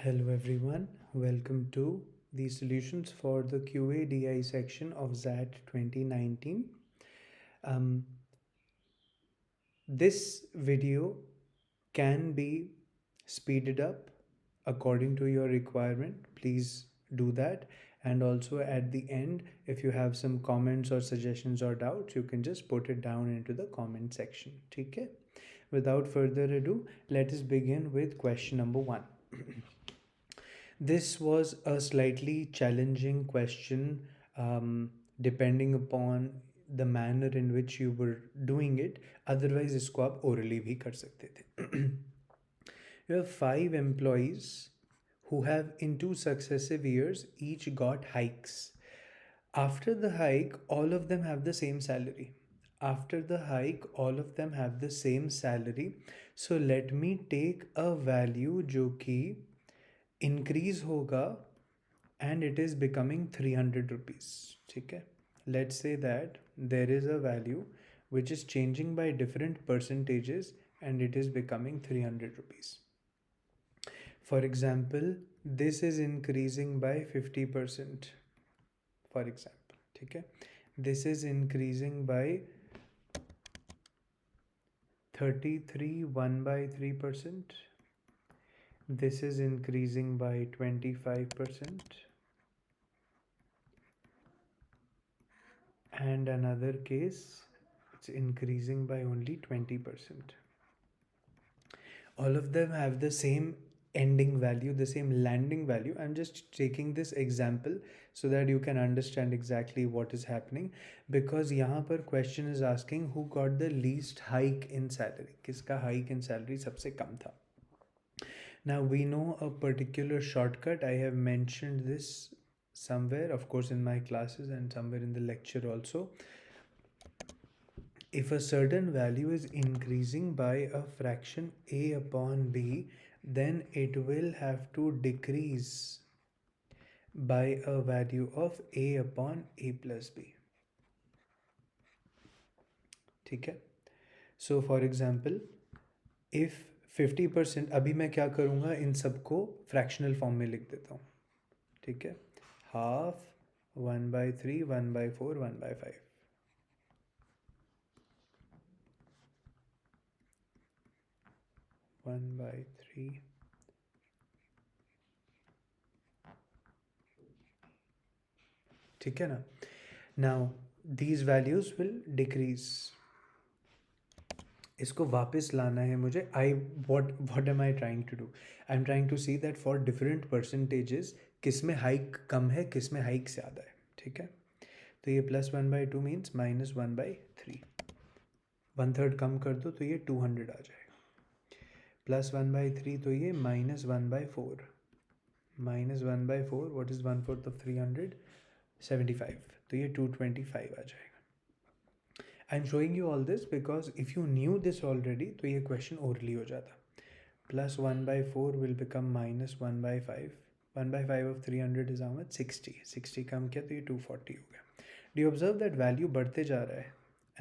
Hello everyone, welcome to the solutions for the QADI section of XAT 2019. Um, this video can be speeded up according to your requirement. Please do that. And also at the end, if you have some comments or suggestions or doubts, you can just put it down into the comment section. Okay? Without further ado, let us begin with question number 1. This was a slightly challenging question, depending upon the manner in which you were doing it. Otherwise, इसको आप orally भी कर सकते थे. You have 5 employees who have in 2 successive years each got hikes. After the hike, all of them have the same salary. After the hike, all of them have the same salary. So let me take a value जो कि increase होगा and it is becoming 300 rupees. ठीक है, let's say that there is a value which is changing by different percentages and it is becoming 300 rupees. For example, this is increasing by 50%. For example, ठीक है, this is increasing by 33 1/3%. This is increasing by 25%. And another case, it's increasing by only 20%. All of them have the same ending value, the same landing value. I'm just taking this example so that you can understand exactly what is happening, because यहाँ पर question is asking who got the least hike in salary, किसका hike in salary सबसे कम था. Now we know a particular shortcut. I have mentioned this somewhere, of course in my classes and somewhere in the lecture also. If a certain value is increasing by a fraction a upon b, then it will have to decrease by a value of a upon a plus b. ठीक है, so for example, if 50%, अभी मैं क्या करूँगा, इन सबको fractional form में लिख देता हूँ. ठीक है, हाफ 1/3 1/4 1/5. 1/3. ठीक है ना. Now these values will decrease. इसको वापस लाना है मुझे. What am I trying to do? I'm trying to see that for different percentages किस में हाइक कम है, किस में हाइक ज़्यादा है. ठीक है, तो ये +1/2 मीन्स -1/3. 1/3 कम कर दो तो ये 200 आ जाएगा. +1/3 तो ये -1/4. -1/4, what is 1/4 of 300? 75. तो ये 225 आ जाएगा. I'm showing you all this because if you knew this already, तो ये question orally हो जाता. +1/4 will become -1/5. 1/5 of 300 is how much? 60. 60 कम किया तो ये 240 हो गया. Do you observe that value बढ़ते जा रहा है?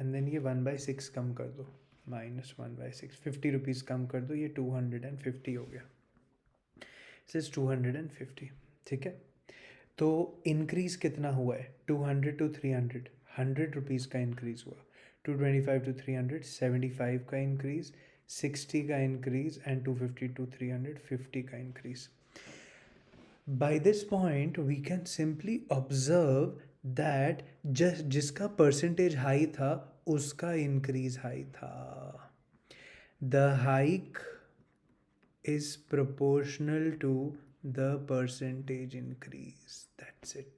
And then ये 1/6 कम कर दो, -1/6. 50 rupees कम कर दो, ये 250 हो गया. This is 250. ठीक है, तो इंक्रीज कितना हुआ है? 200 to 300, 100 रुपीज़ का इंक्रीज हुआ. 225 to 300, 75 का इंक्रीज. 60 का इंक्रीज एंड 250 to 300, 50 का increase. By this point we can simply observe that जिसका परसेंटेज हाई था उसका इंक्रीज हाई था. The hike is proportional to the percentage increase. That's it.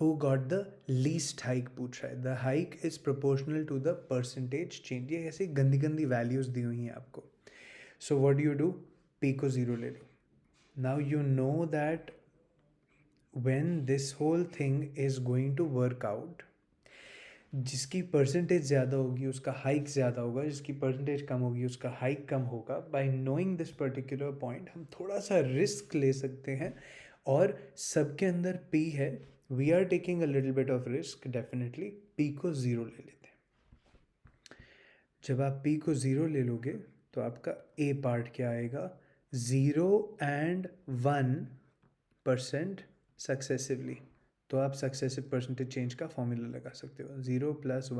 Who got the least hike पूछ रहा है. The hike is proportional to the percentage change. ये ऐसी गंदी गंदी values दी हुई हैं आपको. So what do? P को 0 ले लो. Now you know that when this whole thing is going to work out, जिसकी परसेंटेज ज़्यादा होगी उसका हाइक ज़्यादा होगा, जिसकी परसेंटेज कम होगी उसका हाइक कम होगा. Bye knowing this particular point हम थोड़ा सा रिस्क ले सकते हैं, और सबके अंदर पी है. We are taking a little bit of risk definitely. P को 0 ले लेते हैं. जब आप पी को 0 ले लोगे तो आपका ए पार्ट क्या आएगा? 0 and 1% सक्सेसिवली। तो आप सक्सेसिव परसेंटेज चेंज का फॉर्मूला लगा सकते हो, 0 +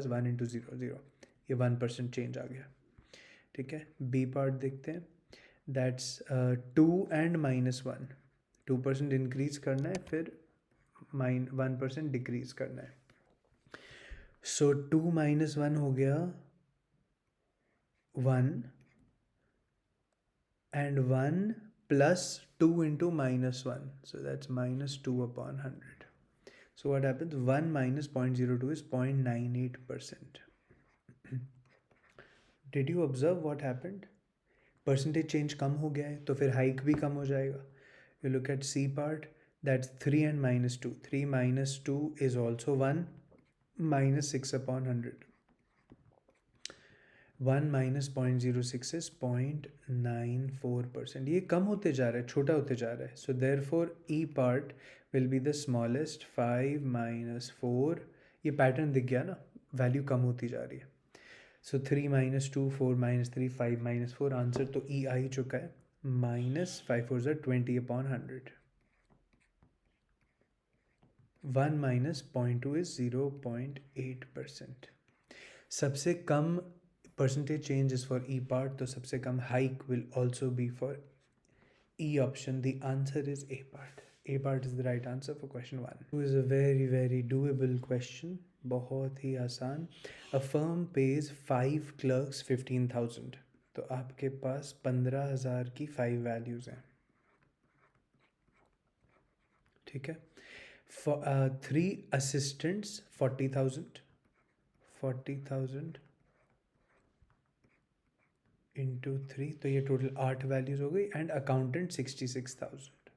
1 इंटू 0 0, ये 1% चेंज आ गया। ठीक है, बी पार्ट देखते हैं। दैट्स 2 and -1, 2% इंक्रीज करना है, फिर 1% डिक्रीज करना है। सो 2 - 1 हो गया 1, and 1 plus 2 into -1, so that's -2/100. So what happens, 1 minus 0.02 is 0.98%. Did you observe what happened? Percentage change कम हो गया है, तो फिर हाइक भी कम हो जाएगा। You look at C part, that's 3 and -2. 3 minus 2 is also 1, -6/100. 1 minus 0.06 is 0.94%. ये कम होते जा रहा है, छोटा होते जा रहा है। So therefore E part will be the smallest, 5 minus 4, ये पैटर्न दिख गया ना, वैल्यू कम होती जा रही है। So 3 minus 2, 4 minus 3, 5 minus 4, answer तो E आ ही चुका है, -5 4 is 20/100. 1 minus 0.2 is 0.8%. सबसे कम percentage change is for E part, तो सबसे कम hike will also be for E option. The answer is A part. A part is the right answer for question 1. It is a very very doable question, बहुत ही आसान। A firm pays 5 clerks 15,000, तो आपके पास 15,000 की 5 values हैं। ठीक है, 3 assistants 40,000 into 3, तो ये टोटल 8 वैल्यूज हो गई। एंड अकाउंटेंट 66,000,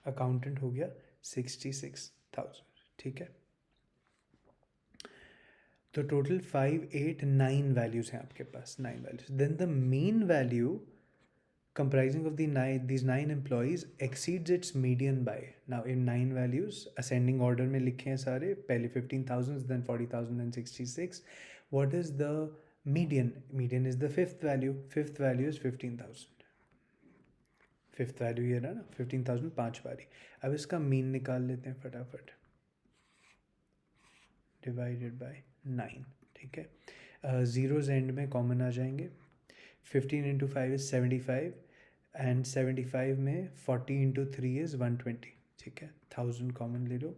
अकाउंटेंट हो गया 66,000। ठीक है, तो टोटल 5 8 9 वैल्यूज हैं आपके पास, 9 values. Then the mean value comprising of these 9 employees exceeds its median by, now in 9 values ascending order में लिखे हैं सारे, पहले 15,000, then 40,000, then 66. What is the median? Median is the fifth value. Fifth value is 15,000. Fifth value ये रहा ना 15,000, 5 बारी। अब इसका मीन निकाल लेते हैं फटाफट, डिवाइडेड बाय 9। ठीक है, ज़ीरोज़ एंड में कॉमन आ जाएंगे। 15 इंटू 5 इज़ 75, एंड 75 में 40 इंटू 3 इज़ 120। ठीक है, 1000 कॉमन ले लो।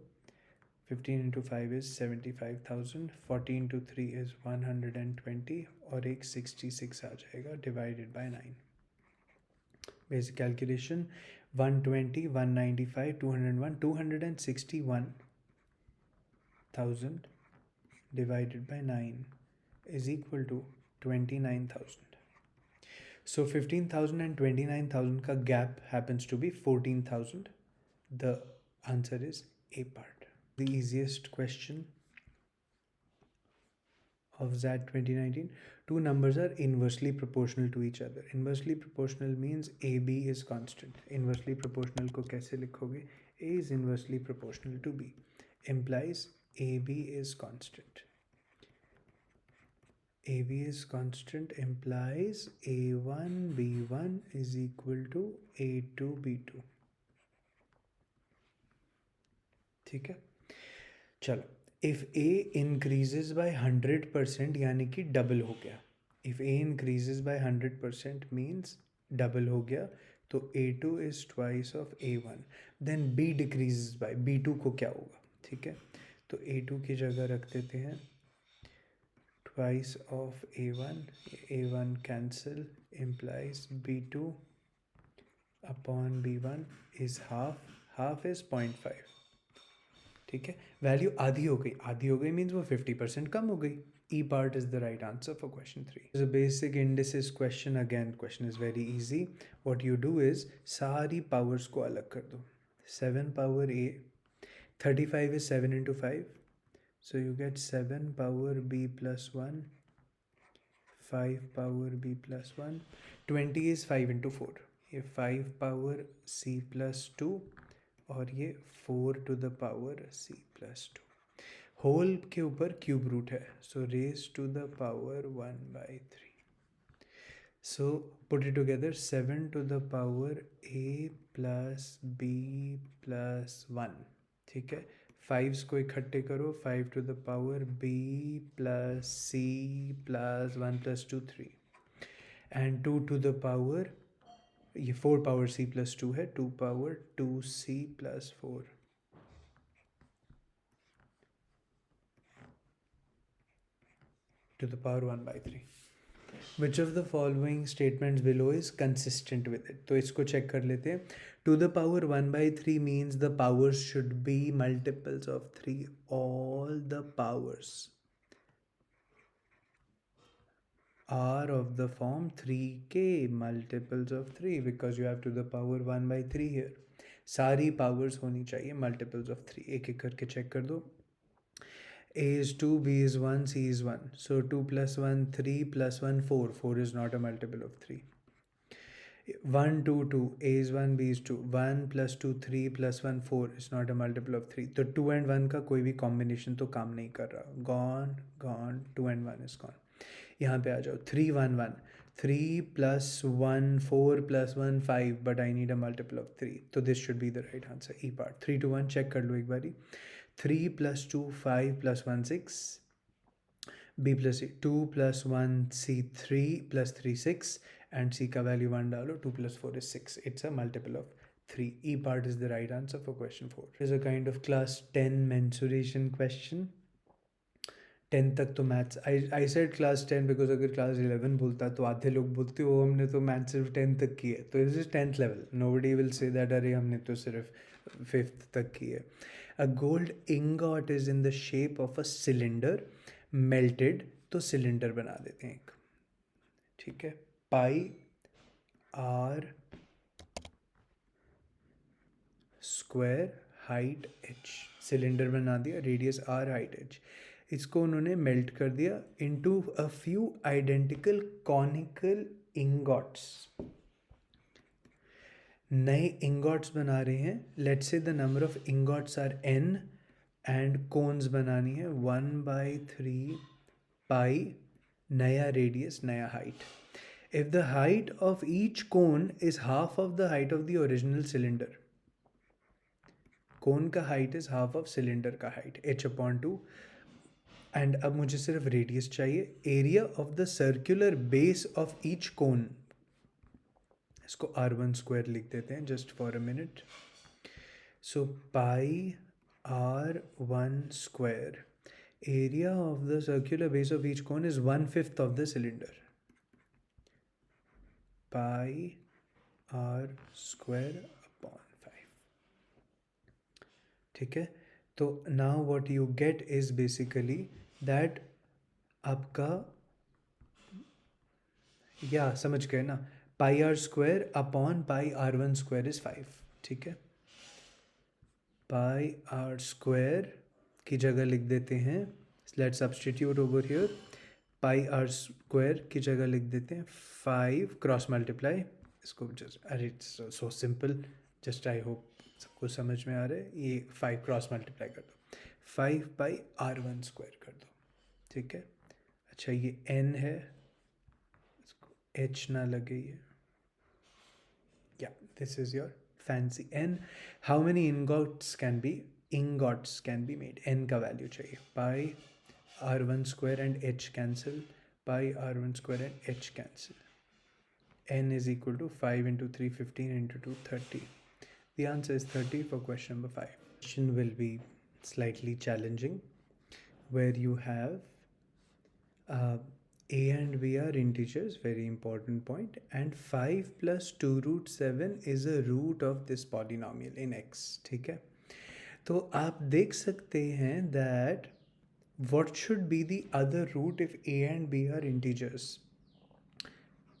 15 इंटू 5 इज़ 75,000, 40 इंटू 3 इज़ 120, और एक 66 आ जाएगा, divided by 9। Basic calculation, 120, 195, 201, 261,000 divided by 9 is equal to 29,000. So 15,000 and 29,000 का gap happens to be 14,000. The answer is A part. The easiest question of XAT 2019. Two numbers are inversely proportional to each other. Inversely proportional means AB is constant. Inversely proportional को कैसे लिखोगे? A is inversely proportional to B, implies AB is constant. AB is constant implies A1 B1 is equal to A2 B2. ठीक है, चलो, if A increases by 100%, यानी कि double हो गया। If A increases by 100% means double हो गया, तो A2 is twice of A1. Then B decreases by, B2 को क्या होगा? ठीक है, तो A2 की जगह रख देते हैं twice of A1, A1 cancel, implies B2 upon B1 is half, half is 0.5. ठीक है, वैल्यू आधी हो गई, आधी हो गई मीन्स वो 50% कम हो गई। E part is the right answer for question 3. This is a basic indices question. Again, question is very easy. What you do is सारी powers को अलग कर दो। 7 power A, 35 is 7 into 5, so you get 7 power B plus 1, 5 power B plus 1, 20 is 5 into 4, ये 5 power C plus 2, और ये 4 to the power C plus 2। Whole के ऊपर क्यूब रूट है, so raise to the power 1/3। So put it together, 7 to the power a plus b plus 1. ठीक है, 5s को इकट्ठे करो, 5 to the power b plus c plus 1 plus 2 3, and 2 to the power, ये 4 power c plus 2 है, 2 power 2c plus 4 to the power 1 by 3. Which of the following statements below is consistent with it? तो इसको check कर लेते हैं. To the power 1 by 3 means the powers should be multiples of 3. All the powers are of the form 3k multiples of 3, because you have to the power 1 by 3 here. सारी powers होनी चाहिए multiples of 3. एक एक करके check कर दो. A is 2, B is 1, C is 1. So 2 plus 1, 3 plus 1, 4. 4 is not a multiple of 3. 1, 2, 2. A is 1, B is 2. 1 plus 2, 3 plus 1, 4 is not a multiple of 3. तो 2 and 1 का कोई भी combination तो काम नहीं कर रहा. Gone, gone. 2 and 1 is gone. यहाँ पे आ जाओ. 3, 1, 1. 3 plus 1, 4 plus 1, 5. But I need a multiple of 3. So this should be the right answer. E part. 3 to 1 check कर लो एक बारी. 3 plus 2, 5 plus 1, 6. B plus C, 2 plus 1, C, 3 plus 3, 6. And C का value 1 डालो. 2 plus 4 is 6. It's a multiple of 3. E part is the right answer for question 4. This is a kind of class 10 mensuration question. 10 तक तो maths, I said class 10 because अगर class 11 बोलता तो आधे लोग बोलते हो हमने तो मैथ्स सिर्फ 10 तक की है. तो this is 10th level. Nobody will say that अरे हमने तो सिर्फ 5th तक की है. A gold ingot is in the shape of a cylinder melted, तो सिलेंडर बना देते हैं एक. ठीक है, pi r square height h. Cylinder बना दिया, रेडियस r, हाइट h. इसको उन्होंने मेल्ट कर दिया into a few identical conical ingots. नए इंगॉट्स बना रहे हैं. Let's say the number of ingots are n and cones बनानी है 1/3 पाई, नया रेडियस नया height. If the height of each cone is half of the height of the original cylinder, cone का height is half of cylinder का height, h/2. And अब मुझे सिर्फ radius चाहिए. Area of the circular base of each cone, इसको r1 square लिख देते हैं just for a minute. So pi r1 square, area of the circular base of each cone is 1/5 of the cylinder. Pi r square upon 5. ठीक है, तो now what you get is basically that आपका, या समझ गए ना, pi r square upon pi r1 square is 5. ठीक है, पाई आर स्क्वायर की जगह लिख देते हैं, let's substitute over here. Pi r square की जगह लिख देते हैं 5 क्रॉस मल्टीप्लाई. इसको जस्ट, अरे it's so simple, just I hope सबको समझ में आ रहा है. ये 5 क्रॉस मल्टीप्लाई कर दो, 5 पाई r1 स्क्वायर कर दो. ठीक है, अच्छा ये n है, इसको h ना लगे ये. या this is your fancy n. How many ingots can be made? n का वैल्यू चाहिए. पाई r1 square and h cancel, pi r1 square and h cancel. n is equal to 5 into 3, 15 into 2, 30. The answer is 30 for question number 5. Question will be slightly challenging, where you have a and b are integers, very important point, and 5 plus 2 root 7 is a root of this polynomial in x. ठीक है, तो आप देख सकते हैं that what should be the other root if a and b are integers?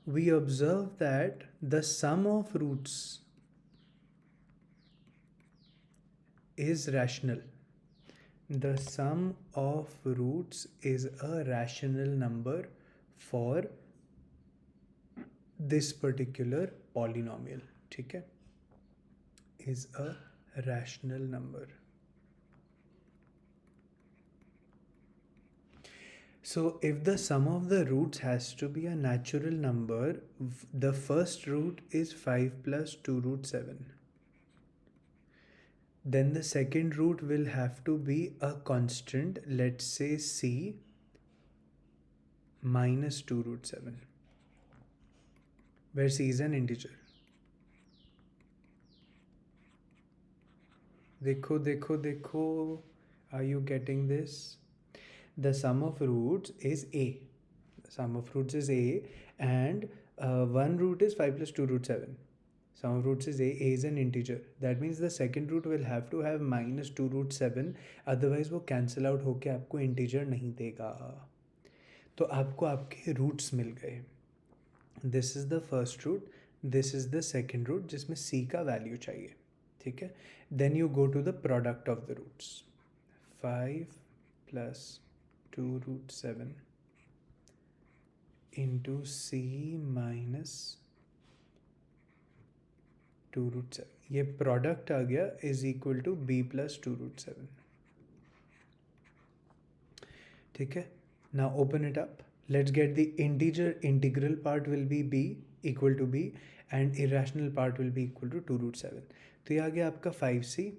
We observe that the sum of roots is rational. The sum of roots is a rational number for this particular polynomial. ठीक है, is a rational number. So if the sum of the roots has to be a natural number, the first root is 5 plus 2 root 7. Then the second root will have to be a constant, let's say c minus 2 root 7, where c is an integer. Dekho, dekho, dekho. Are you getting this? The sum of roots is a. The sum of roots is a, and one root is 5 plus 2 root 7. Sum of roots is a. A is an integer. That means the second root will have to have minus 2 root 7. Otherwise वो cancel out होके आपको integer नहीं देगा. तो आपको आपके roots मिल गए. This is the first root. This is the second root जिसमें c का value चाहिए. ठीक है. Then you go to the product of the roots. 5 plus 2 root 7 into c minus 2 root 7. ये product आ गया is equal to b plus 2 root 7. ठीक है. Now open it up. Let's get the integer. Integral part will be b equal to b and irrational part will be equal to 2 root 7. तो ये आ गया आपका 5c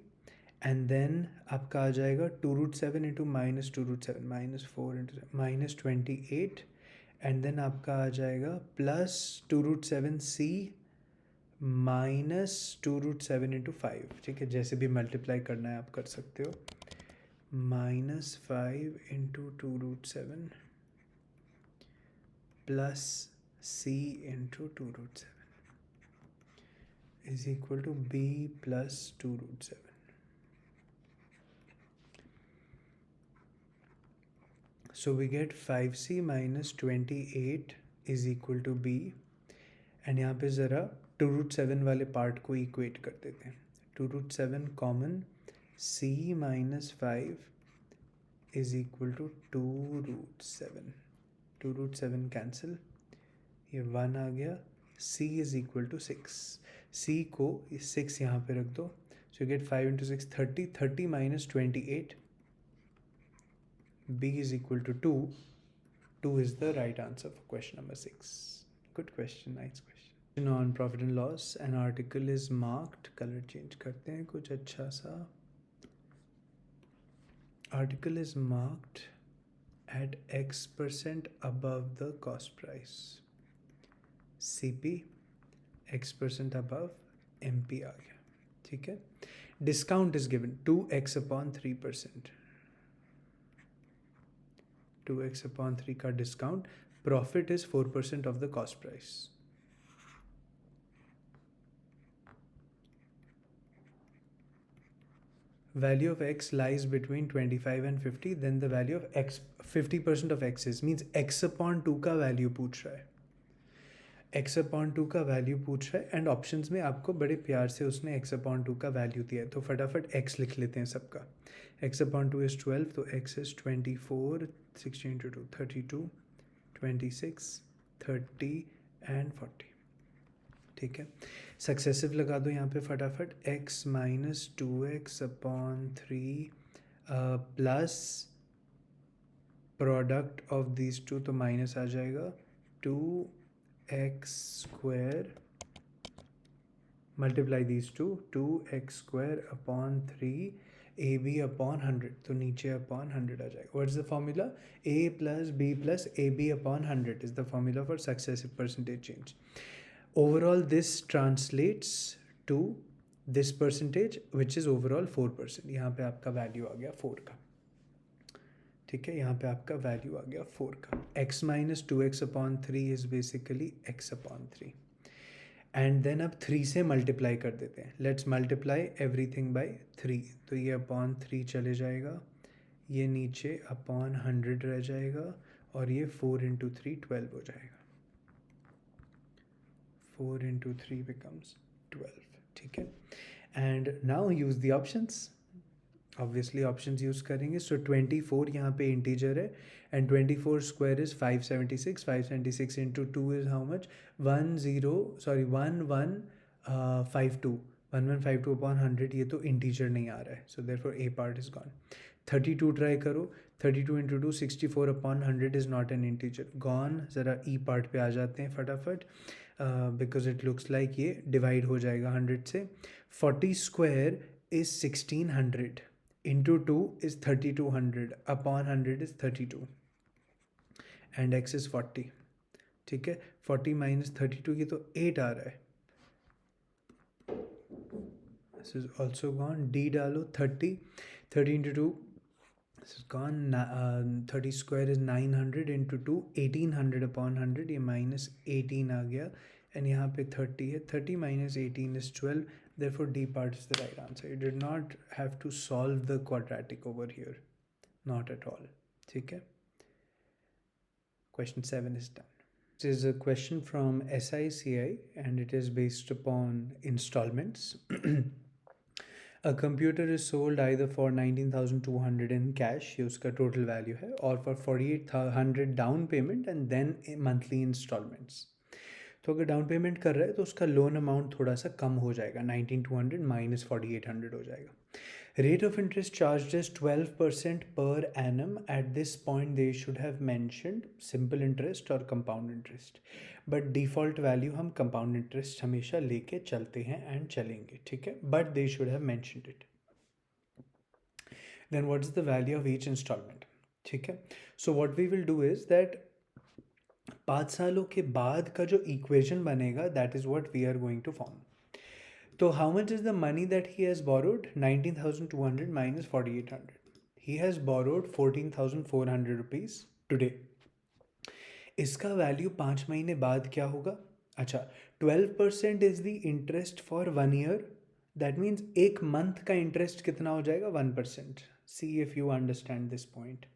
and then आपका आ जाएगा 2 root 7 into minus 2 root 7 minus 4 into 7 minus 28 and then आपका आ जाएगा plus 2 root 7c minus 2 root 7 into 5. ठीक है. जैसे भी multiply करना है आप कर सकते हो. Minus 5 into 2 root 7 plus c into 2 root 7 is equal to b plus 2 root 7. So we get 5c minus 28 is equal to b and यहाँ पे ज़रा 2 root 7 वाले part को equate कर देते हैं. 2 root 7 common, c minus 5 is equal to 2 root 7. 2 root 7 cancel, ये 1 आ गया. c is equal to 6. c को 6 यहाँ पे रख दो. So you get 5 into 6 30. 30 minus 28, b is equal to 2. 2 is the right answer for question number 6. Good question, nice question. On profit and loss, an article is marked. Color change करते हैं कुछ अच्छा सा. Article is marked at X% above the cost price. CP X% above MP आ गया. ठीक है. Discount is given 2x upon 3%. 2x upon 3 का discount. Profit is 4% of the cost price. Value of x lies between 25 and 50. Then the value of x, 50% of x is, means x upon 2 का value पूछ रहा है. x upon 2 का value पूछ रहा है and options में आपको बड़े प्यार से उसने x upon 2 का value दिया है. तो फटाफट x लिख लेते हैं सबका. x upon 2 is 12, तो x is 24, 16 into 2, 32, 26, 30 and 40. ठीक है. सक्सेसिव लगा दो यहाँ पे फटाफट. x minus 2x upon 3 plus product of this two, तो माइनस आ जाएगा 2x square multiply this two 2x square upon 3 AB upon 100, तो नीचे अपॉन 100 आ जाएगा. What is the formula? A plus B plus AB upon 100 is the formula for successive percentage change. Overall this translates to this percentage which is overall 4%. यहाँ पे आपका value आ गया 4 का. ठीक है. यहाँ पे आपका वैल्यू आ गया 4 का. x minus 2x upon 3 is basically x upon 3 and then अब 3 से मल्टीप्लाई कर देते हैं. Let's multiply everything by 3. तो ये अपॉन 3 चले जाएगा, ये नीचे अपॉन 100 रह जाएगा और ये 4 इंटू 3 12 हो जाएगा. 4 into 3 becomes 12. ठीक है. and now use the options. obviously options use करेंगे. so 24 यहाँ पे integer है and 24 square is 576. 576 into 2 is how much? 1152. 1152 upon 100. ये तो integer नहीं आ रहा है, so therefore a part is gone. 32 try करो. 32 into 2 64 upon 100 is not an integer. Gone. ज़रा ई पार्ट पे आ जाते हैं फटाफट, बिकॉज इट लुक्स लाइक ये डिवाइड हो जाएगा 100 से. 40 square is 1600 into 2 is 3200 upon 100 is 32 and x is 40. ठीक है, 40 माइनस 32 ये तो 8 आ रहा है. This is also gone. D डालो. 30 into 2 this is gone. 30 square is 900 into 2 1800 upon 100, ये माइनस 18 आ गया. एंड यहाँ पे 30 है. 30 minus 18 is 12. therefore D part is the right answer. You did not have to solve the quadratic over here, not at all. ठीक है. Question 7 is done. This is a question from SICI and it is based upon installments. A computer is sold either for 19,200 in cash, ये उसका total value है, or for 4,800 down payment and then monthly installments. तो अगर down payment कर रहा है तो उसका लोन अमाउंट थोड़ा सा कम हो जाएगा. 19,200 माइनस 4,800 हो जाएगा. Rate of interest charged is 12% per annum. At this point they should have mentioned simple interest or compound interest, but default value हम compound interest हमेशा लेके चलते हैं and चलेंगे. ठीक है, but they should have mentioned it. Then what is the value of each installment? ठीक है, so what we will do is that 5 सालों के बाद का जो equation बनेगा, that is what we are going to form. So how much is the money that he has borrowed? 19,200 minus 4,800. He has borrowed 14,400 rupees today. इसका value 5 महीने बाद क्या होगा? अच्छा, 12% is the interest for 1 year. That means एक month का interest कितना हो जाएगा? 1%. See if you understand this point.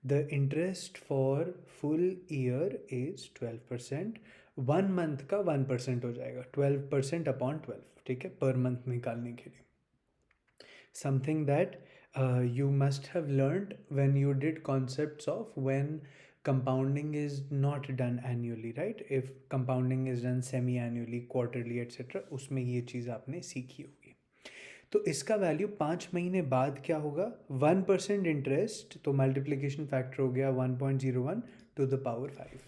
The interest for full year is 12%. 1 month का 1% हो जाएगा. 12% अपॉन 12. ठीक है, पर मंथ निकालने के लिए. Something that you must have learned when you did concepts of when compounding is not done annually, right? If compounding is done semi-annually, quarterly, etc., उसमें ये चीज़ आपने सीखी होगी. तो इसका वैल्यू 5 महीने बाद क्या होगा? 1% इंटरेस्ट, तो मल्टीप्लिकेशन फैक्टर हो गया 1.01 टू द पावर 5.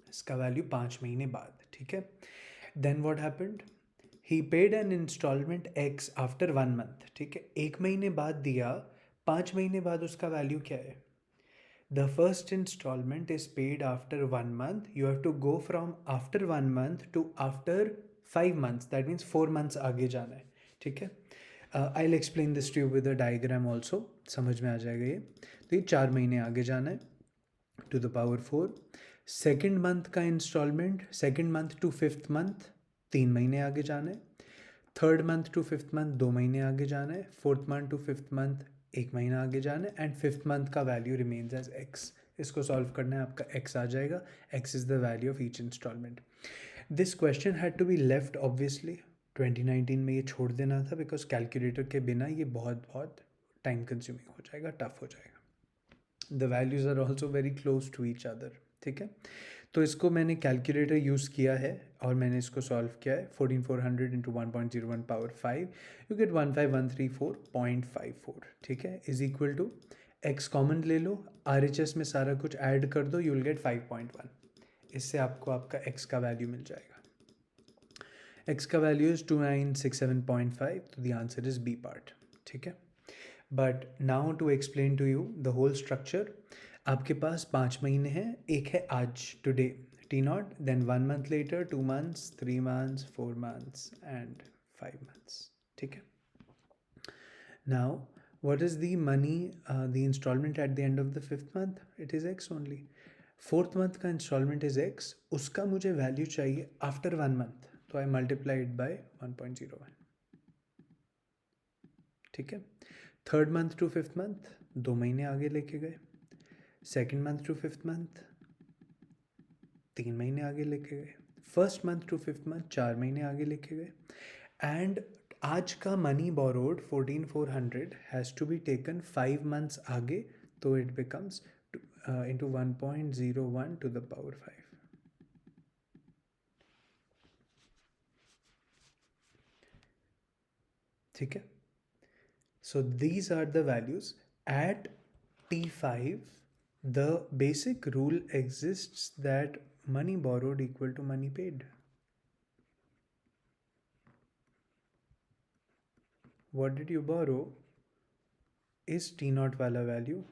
इसका वैल्यू 5 महीने बाद. ठीक है. Then what happened? He paid an instalment X after 1 month. ठीक है, 1 महीने बाद दिया, 5 महीने बाद उसका वैल्यू क्या है? The first instalment is paid after 1 month. You have to go from after 1 month to after 5 months. That means 4 months आगे जाना है. ठीक है, I will explain this to you with a diagram also, समझ में आ जाएगा ये. तो ये 4 महीने आगे जाना है to the power 4. Second month का instalment, second month to fifth month 3 महीने आगे जाना है. Third month to fifth month 2 महीने आगे जाना है. Fourth month to fifth month 1 महीना आगे जाना है. एंड फिफ्थ मंथ का वैल्यू रिमेन्स एज एक्स. इसको सॉल्व करना है, आपका एक्स आ जाएगा. X is the value of each instalment. This question had to be left obviously. 2019 में ये छोड़ देना था, बिकॉज कैलकुलेटर के बिना ये बहुत बहुत टाइम कंज्यूमिंग हो जाएगा, टफ हो जाएगा. The values are also very close to each other. ठीक है, तो इसको मैंने कैलकुलेटर यूज़ किया है और मैंने इसको सॉल्व किया है. 14,400 इंटू 1.01 पावर 5, यू गेट 15,134.54. ठीक है, is equal to X common ले लो, RHS में सारा कुछ ऐड कर दो, यू विल गेट 5.1. इससे आपको आपका एक्स का वैल्यू मिल जाएगा. एक्स का वैल्यू इज 2967.5. तो the answer is B part. ठीक है, but now to explain to you the whole structure. आपके पास 5 महीने हैं. एक है आज, today, T0, then 1 month later, 2 months, 3 months, 4 months and 5 months. ठीक है. Now what is the money, the installment at the end of the 5th month? It is X only. 4th month का installment is X. उसका मुझे value चाहिए after 1 month, तो I multiply it by 1.01. ठीक है. Third month to fifth month 2 महीने आगे लेके गए. Second month to fifth month 3 महीने आगे लेके गए. First month to fifth month 4 महीने आगे लेके गए. एंड आज का money borrowed 14,400 has to be taken 5 months आगे, तो it becomes into 1.01 to the power 5. ठीक है, so these are the values at T5, the basic rule exists that money borrowed equal to money paid. What did you borrow is T naught wala value.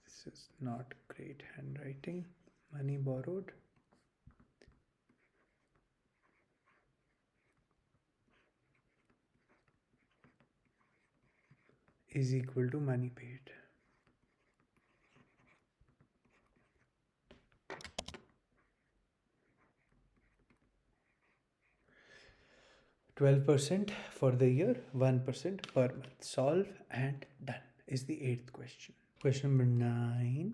This is not great handwriting. Money borrowed is equal to money paid. 12% for the year, 1% per month. Solve and done is the 8th question. Question number 9.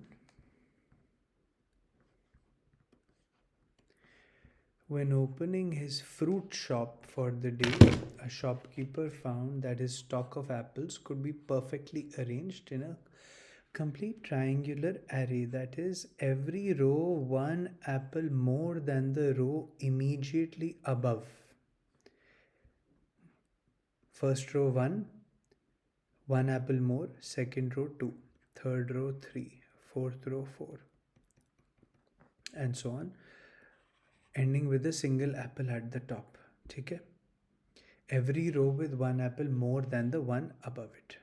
When opening his fruit shop for the day, a shopkeeper found that his stock of apples could be perfectly arranged in a complete triangular array, that is, every row one apple more than the row immediately above. First row 1 apple more, second row 2, third row 3, fourth row 4, and so on, ending with a single apple at the top. ठीक है? Every row with one apple more than the one above it.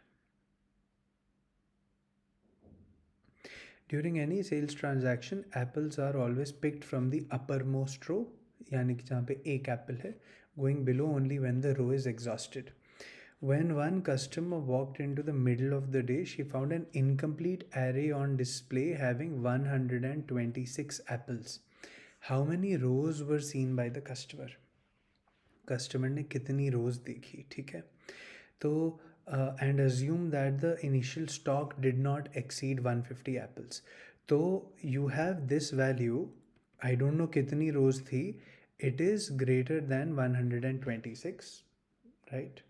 During any sales transaction, apples are always picked from the uppermost row, यानी कि जहाँ पे एक apple है, going below only when the row is exhausted. When one customer walked into the middle of the day, she found an incomplete array on display having 126 apples. How many rows were seen by the customer? Customer ने कितनी rows देखी, ठीक है? तो and assume that the initial stock did not exceed 150 apples. तो you have this value, I don't know कितनी rows थी, it is greater than 126, right?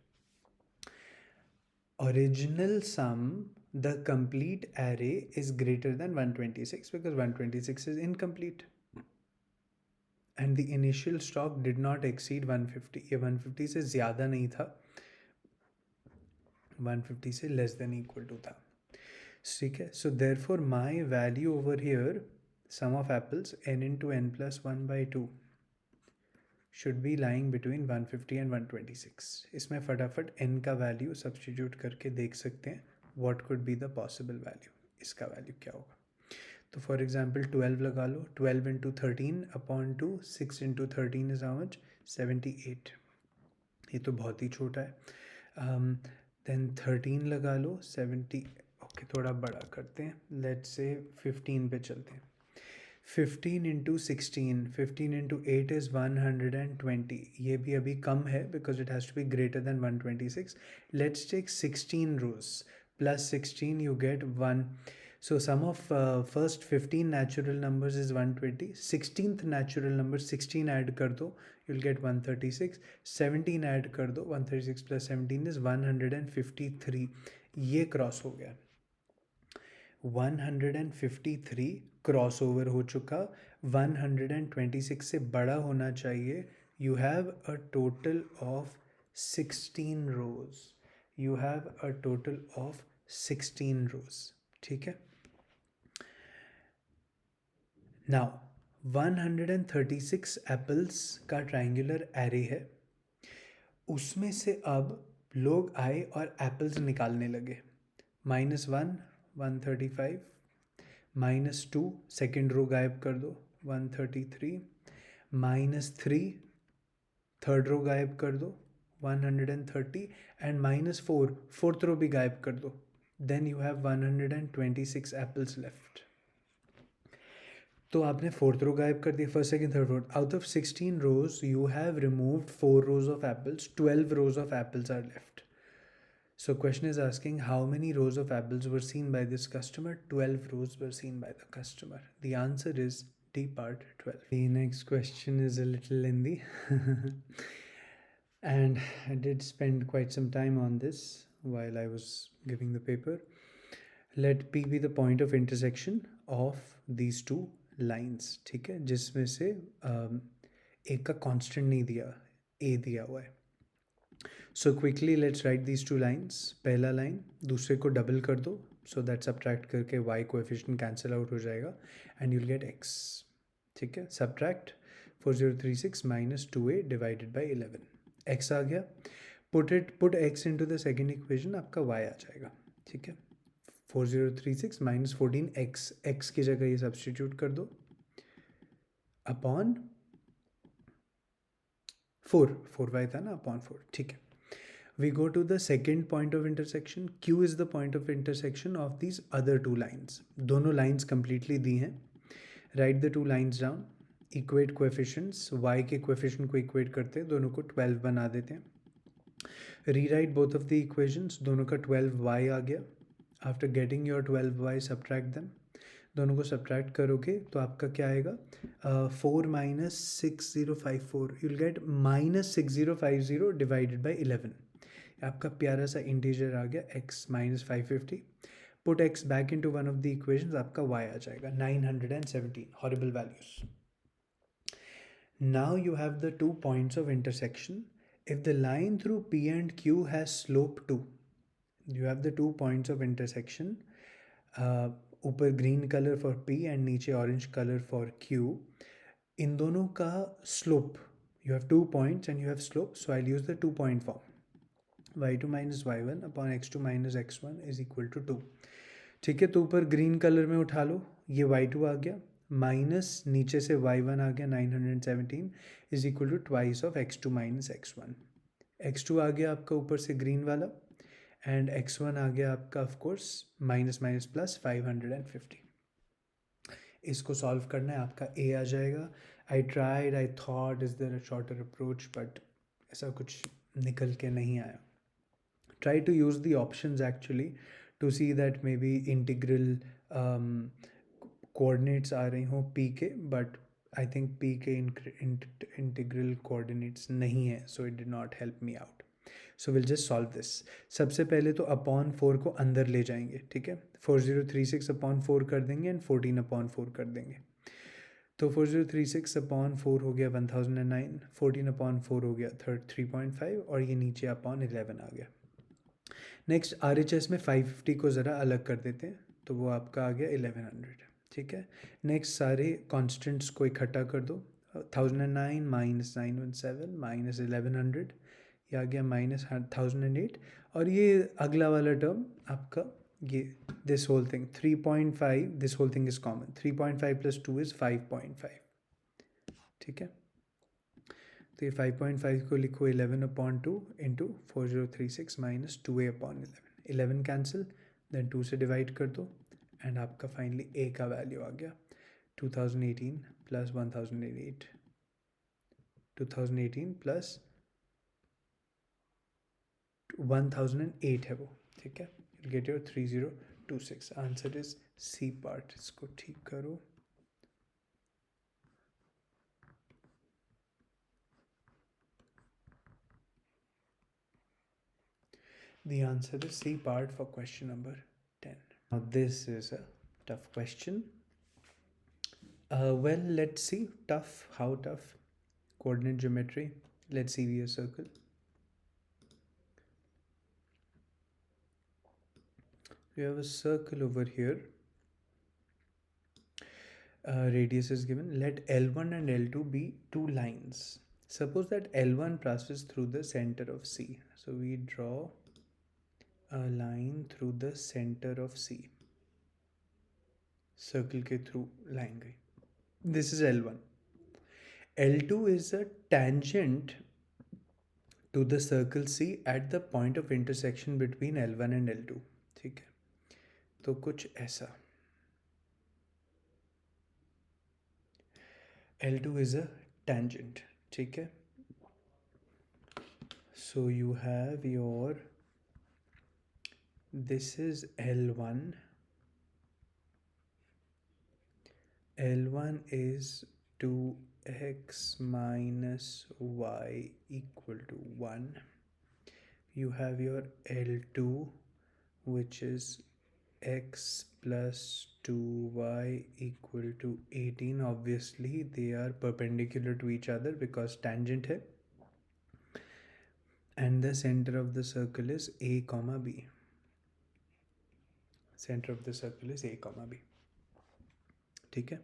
Original sum, the complete array is greater than 126 because 126 is incomplete. And the initial stock did not exceed 150. ये 150 से ज़्यादा नहीं था, 150 से less than equal to था. ठीक है? So therefore my value over here, sum of apples n into n plus 1 by 2 should be lying between 150 and 126. इसमें फटाफट n का वैल्यू सब्स्टिट्यूट करके देख सकते हैं what could be the possible value. इसका वैल्यू क्या होगा? तो फॉर एग्जाम्पल 12 लगा लो. 12 into 13 upon 2, 6 into 13 is how much? 78. ये तो बहुत ही छोटा है. देन 13 लगा लो. 70. ओके, थोड़ा बड़ा करते हैं. लेट्स से 15 पे चलते हैं. 15 इंटू 16, 15 इंटू 8 इज़ 120. ये भी अभी कम है because it has to be greater than 126. Let's take 16 rows plus 16, you get 1. So sum of first 15 natural numbers is 120. 16th natural number 16 add कर दो, you'll get 136. 17 add कर दो, 136 plus 17 is 153. ये क्रॉस हो गया. 153 क्रॉस ओवर हो चुका. 126 से बड़ा होना चाहिए. You have a total of 16 rows. You have a total of 16 rows. ठीक है? Now 136 एप्पल्स का ट्रायंगुलर एरे है. उसमें से अब लोग आए और एप्पल्स निकालने लगे. -1 135, -2 सेकेंड रो गायब कर दो, 133, -3 थर्ड रो गायब कर दो, 130, एंड -4 फोर्थ रो भी गायब कर दो. Then you have 126 apples left. तो आपने फोर्थ रो गायब कर दिया, first second third fourth. Out of 16 rows you have removed 4 rows of apples. 12 rows of apples are left. So question is asking how many rows of apples were seen by this customer? 12 rows were seen by the customer. The answer is D part 12. The next question is a little lengthy and I did spend quite some time on this while I was giving the paper. Let P be the point of intersection of these two lines. ठीक है, जिसमें से एक का constant नहीं दिया, a दिया हुआ है. So quickly let's write these two lines. पहला लाइन दूसरे को डबल कर दो, सो दैट सब्ट्रैक्ट करके y कोएफिशिएंट कैंसिल आउट हो जाएगा एंड यूल गेट x. ठीक है, subtract 4036 minus 2a divided by 11. x आ गया. Put x into the second equation, आपका y आ जाएगा. ठीक है, 4036 माइनस 14x, x की जगह ये सब्सटीट्यूट कर दो अपॉन 4y था ना, अपॉन 4. ठीक है, we go to the second point of intersection. Q is the point of intersection of these other two lines. दोनों lines completely दी हैं. Write the two lines down. Equate coefficients. Y के coefficient को equate करते हैं, दोनों को 12 बना देते हैं. Rewrite both of the equations. दोनों का 12y आ गया. After getting your 12y, subtract them. दोनों को सब्ट्रैक्ट करोगे तो आपका क्या आएगा, 4 minus 6054, you'll get minus 6050 divided by 11. आपका प्यारा सा इंटीजर आ गया x minus 550. Put x back into one of the equations, आपका y आ जाएगा 917. Horrible values. Now you have the 2 points of intersection. If the line through p and q has slope 2, you have the 2 points of intersection. ऊपर green colour for p and नीचे orange colour for q. इन दोनों का slope, you have 2 points and you have slope, so I will use the 2 point form. y2 minus y1 upon x2 minus x1 is equal to 2. ठीक है, तो ऊपर green colour में उठा लो, ये y2 आ गया, माइनस नीचे से y1 आ गया 917 is equal to twice of x2 minus x1. x2 आ गया आपका ऊपर से ग्रीन वाला एंड x1 आ गया आपका of course minus minus plus 550. इसको सॉल्व करना है, आपका a आ जाएगा. I tried, I thought is there a shorter approach, but ऐसा कुछ निकल के नहीं आया. Try to use the options actually to see that maybe integral coordinates आ रही हों p के, but I think p के integral coordinates नहीं है, so it did not help me out. So we'll just solve this. सबसे पहले तो upon 4 को अंदर ले जाएंगे. ठीक है, 4036 अपॉन 4 कर देंगे एंड 14 अपॉन 4 कर देंगे. तो 4036 अपॉन 4 हो गया 1009, 14 अपॉन 4 हो गया 3.5 और ये नीचे अपॉन 11 आ गया. नेक्स्ट RHS में 550 को ज़रा अलग कर देते हैं, तो वो आपका आ गया 1100. ठीक है, नेक्स्ट सारे कॉन्स्टेंट्स को इकट्ठा कर दो. 1009 माइनस 917 माइनस 1100, ये आ गया माइनस 1008. और ये अगला वाला टर्म आपका ये this whole thing 3.5, this whole thing is common. 3.5 plus 2 is 5.5. ठीक है, तो ये 5.5 को लिखो 11 upon 2 into 4036 minus 2a upon 11. 11 cancel, then 2 से डिवाइड कर दो एंड आपका फाइनली a का वैल्यू आ गया 2018 प्लस 1008, 2018 प्लस 1008 है वो. ठीक है, you get your 3026. Answer is C part. इसको ठीक करो. The answer is C part for question number 10. Now this is a tough question. Well, let's see. Tough. How tough? Coordinate geometry. Let's see a circle. We have a circle over here. Radius is given. Let L1 and L2 be two lines. Suppose that L1 passes through the center of C. So we draw a line through the center of C. Circle के through line गई. This is L1. L2 is a tangent to the circle C at the point of intersection between L1 and L2. ठीक है, तो कुछ ऐसा. L2 is a tangent. ठीक है, so you have your, this is L1. L1 is 2x minus y equal to 1. You have your L2, which is x plus 2y equal to 18. Obviously they are perpendicular to each other because tangent है. And the center of the circle is a comma b. Center of the circle is A comma B. ठीक है.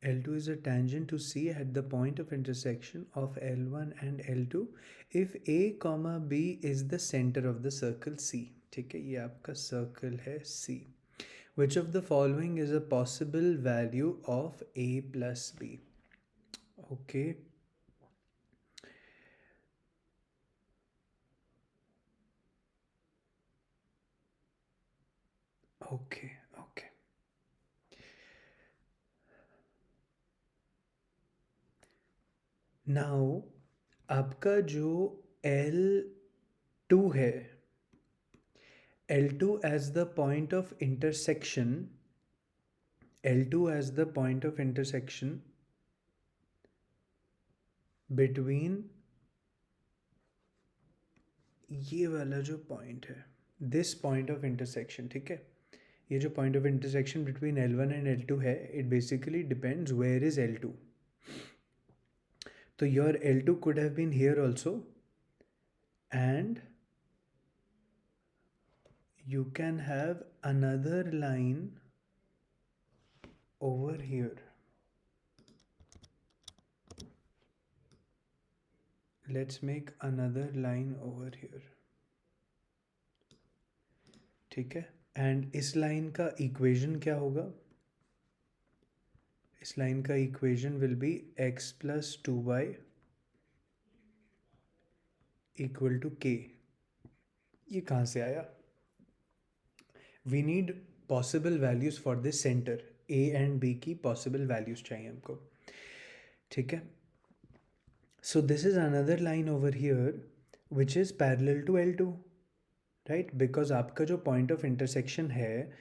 L2 is a tangent to C at the point of intersection of L1 and L2 if A comma B is the center of the circle C. ठीक है, ये आपका circle है C. Which of the following is a possible value of A plus B? Okay. Okay. Now, आपका जो L2 है, L2 as the point of intersection, L2 as the point of intersection between ये वाला जो point है, this point of intersection, ठीक है, ये जो point of intersection between L1 and L2 है, it basically depends where is L2. So your L2 could have been here also, and you can have another line over here. Let's make another line over here. ठीक है, and इस line का equation क्या होगा? इस line का equation will be x plus 2y equal to k. ये कहाँ से आया? We need possible values for this center. A and B की possible values चाहिए हमको. ठीक है. So this is another line over here which is parallel to L2, right? Because आपका जो point of intersection है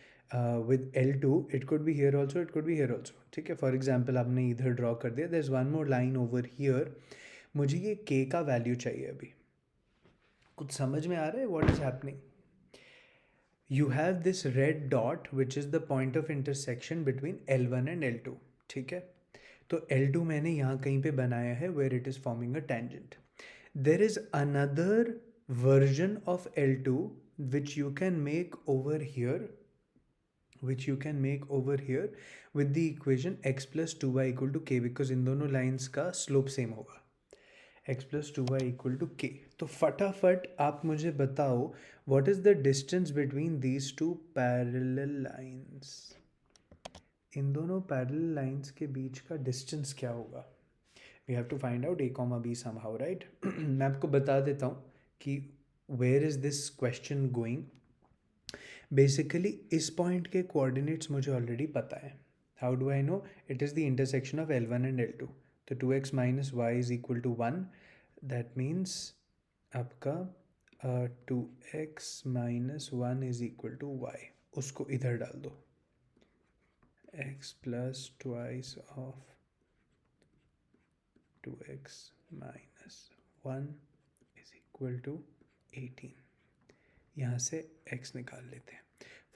with L2, it could be here also, it could be here also. ठीक है, for example आपने इधर draw कर दिया, there's one more line over here. मुझे ये k का value चाहिए अभी. कुछ समझ में आ रहा है what is happening? You have this red dot which is the point of intersection between L1 and L2. ठीक है, तो L2 मैंने यहाँ कहीं पे बनाया है where it is forming a tangent. There is another version of L2 which you can make over here, with the equation x plus 2y equal to k, because इन दोनों lines का slope same होगा. x plus 2y equal to k. तो फटाफट आप मुझे बताओ what is the distance between these two parallel lines? इन दोनों parallel lines के बीच का distance क्या होगा? We have to find out a comma b somehow, right? मैं आपको बता देता हूँ कि where is this question going. Basically इस point के coordinates मुझे already पता है. How do I know? It is the intersection of L1 and L2. तो 2x minus y is equal to 1. That means आपका 2x minus 1 is equal to y. उसको इधर डाल दो. x plus twice of 2x minus 1 is equal to 18. यहाँ से x निकाल लेते हैं.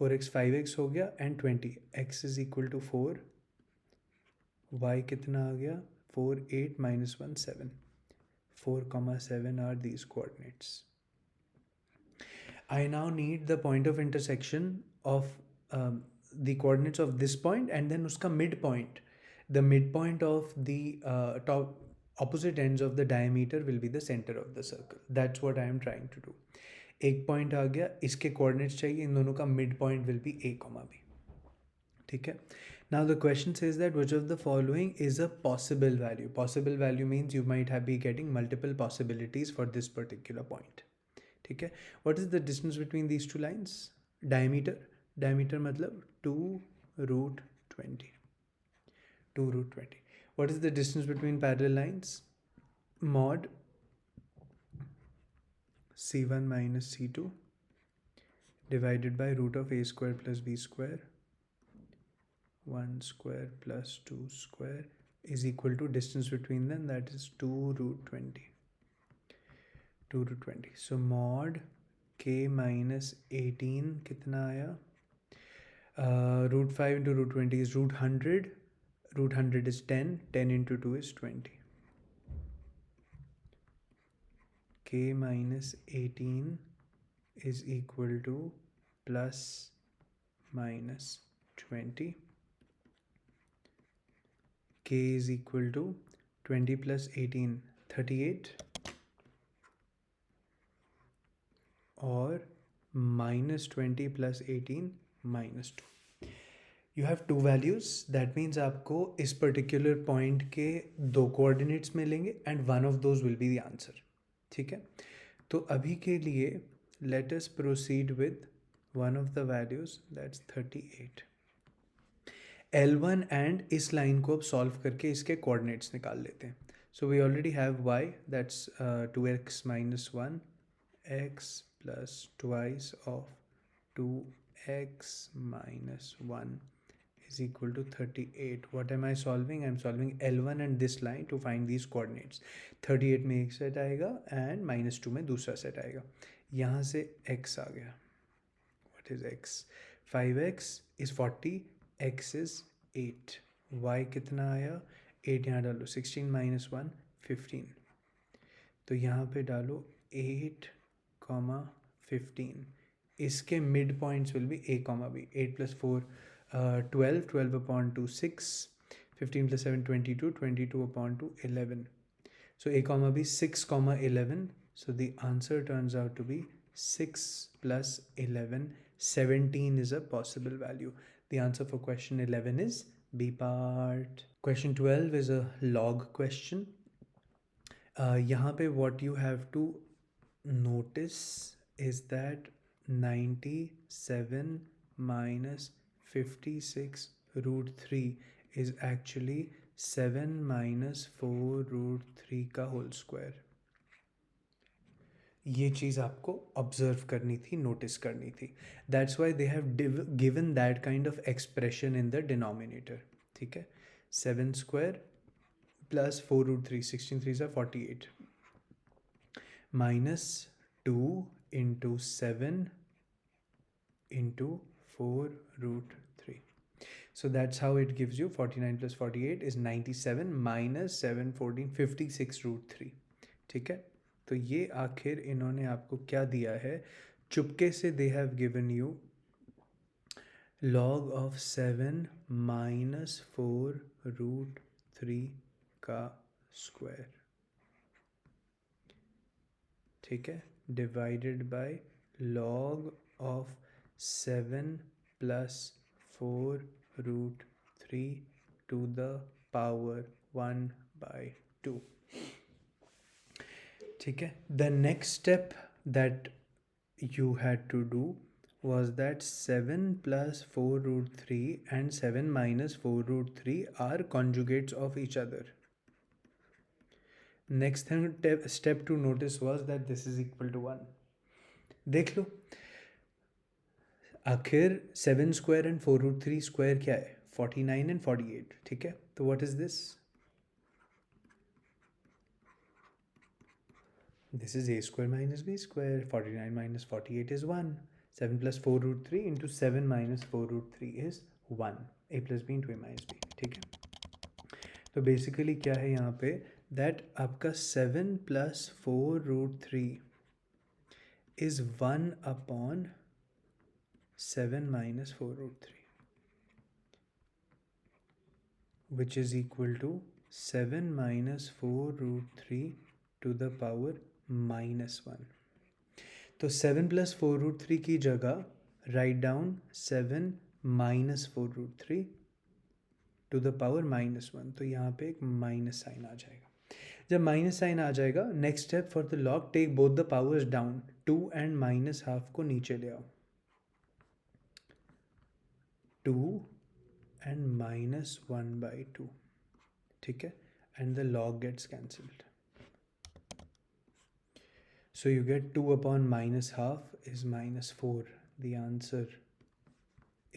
4x 5x हो गया and 20. x is equal to 4. y कितना आ गया? 4 8 minus 1 7. 4 comma 7 are these coordinates. I now need the point of intersection of the coordinates of this point and then uska midpoint. The midpoint of the top opposite ends of the diameter will be the center of the circle. That's what I am trying to do. एक point आ गया, इसके coordinates चाहिए, इन दोनों का mid point will be a comma b. ठीक है. Now the question says that which of the following is a possible value. Possible value means you might be getting multiple possibilities for this particular point. ठीक है. What is the distance between these two lines? Diameter मतलब 2 root 20. 2 root 20. What is the distance between parallel lines? Mod c1 minus c2 divided by root of a square plus b square 1 square plus 2 square is equal to distance between them, that is 2 root 20. 2 root 20. So mod k minus 18 कितना आया? Root 5 into root 20 is root 100. Root 100 is 10. 10 into 2 is 20. K minus 18 is equal to plus minus 20. K is equal to 20 plus 18, 38, or minus 20 plus 18 minus 2. You have two values. That means आपको इस particular point के दो coordinates मिलेंगे and one of those will be the answer. ठीक है, तो अभी के लिए let us proceed with one of the values, that's 38. L1 and इस लाइन को अब सॉल्व करके इसके कोऑर्डिनेट्स निकाल लेते हैं. So we already have y, that's 2x minus 1, x plus twice of 2x minus 1 is equal to 38. What am I solving? I'm solving L1 and this line to find these coordinates. 38 में एक set आएगा and -2 में दूसरा set आएगा. यहाँ से x आ गया. What is x? 5x is 40, x is 8. y कितना आया? 8 यहाँ डालो. 16 minus 1, 15. तो यहाँ पे डालो 8, 15. इसके mid points will be a, b. 8 plus 4, 12, 12 upon 2, 6. 15 plus 7, 22, 22 upon 2, 11. So a, b, 6, 11. So the answer turns out to be 6 plus 11. 17 is a possible value. The answer for question 11 is B part. Question 12 is a log question. यहाँ पे what you have to notice is that 97 minus 56 root 3 is actually 7 minus 4 root 3 का whole square. ये चीज़ आपको observe करनी थी, notice करनी थी. That's why they have given that kind of expression in the denominator. ठीक है, 7 square plus 4 root 3, 16 3 48, minus 2 into 7 into 4 root 3. So that's how it gives you 49 plus 48 is 97 minus 7 14 56 root 3. ठीक है, तो ये आखिर इन्होंने आपको क्या दिया है? चुपके से दे have given you log of 7 minus 4 root 3 का स्क्वायर. ठीक है, divided by log of 7 plus 4 root 3 to the power 1 by 2. ठीक है, the next step that you had to do was that 7 plus 4 root 3 and 7 minus 4 root 3 are conjugates of each other. Next step to notice was that this is equal to 1. देख लो, आखिर 7 square and 4 root 3 square क्या है? 49 and 48. ठीक है, तो what is this? This is a square minus b square. 49 minus 48 is 1. 7 plus 4 root 3 into 7 minus 4 root 3 is 1. a plus b into a minus b. ठीक है, तो बेसिकली क्या है यहाँ पे? दैट आपका 7 plus 4 root 3 is 1 upon 7 minus 4 root 3, which is equal to 7 minus 4 root 3 to the power -1. तो 7 plus 4 root 3 की जगह write down 7 minus 4 root 3 to the power -1. तो यहाँ पे एक माइनस साइन आ जाएगा. जब माइनस साइन आ जाएगा, next step for the log, take both the powers down. 2 and -1/2 को नीचे ले आओ. 2 and -1/2. ठीक है, and the log gets cancelled. So you get 2 upon -1/2 is -4. The answer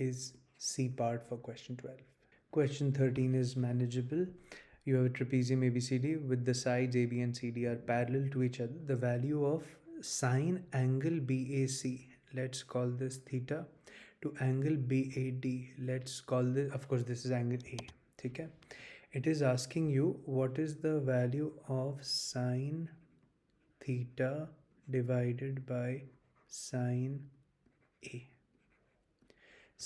is C part for question 12. Question 13 is manageable. You have a trapezium ABCD with the sides AB and CD are parallel to each other. The value of sine angle BAC, let's call this theta, to angle BAD, let's call this, of course this is angle A. ठीक है, it is asking you what is the value of sine theta divided by sine A,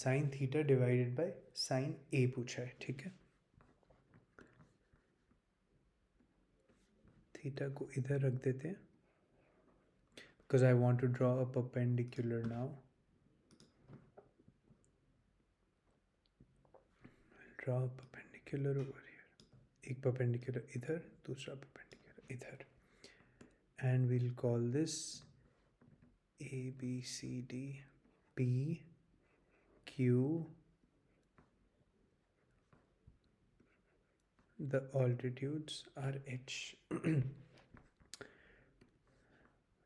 sine theta divided by sine A पूछा है, ठीक है। Theta को इधर रख देते हैं because I want to draw a perpendicular now. Draw perpendicular over here, एक परपेंडिकुलर इधर, दूसरा परपेंडिकुलर इधर, and we'll call this A B C D, P Q, the altitudes are h.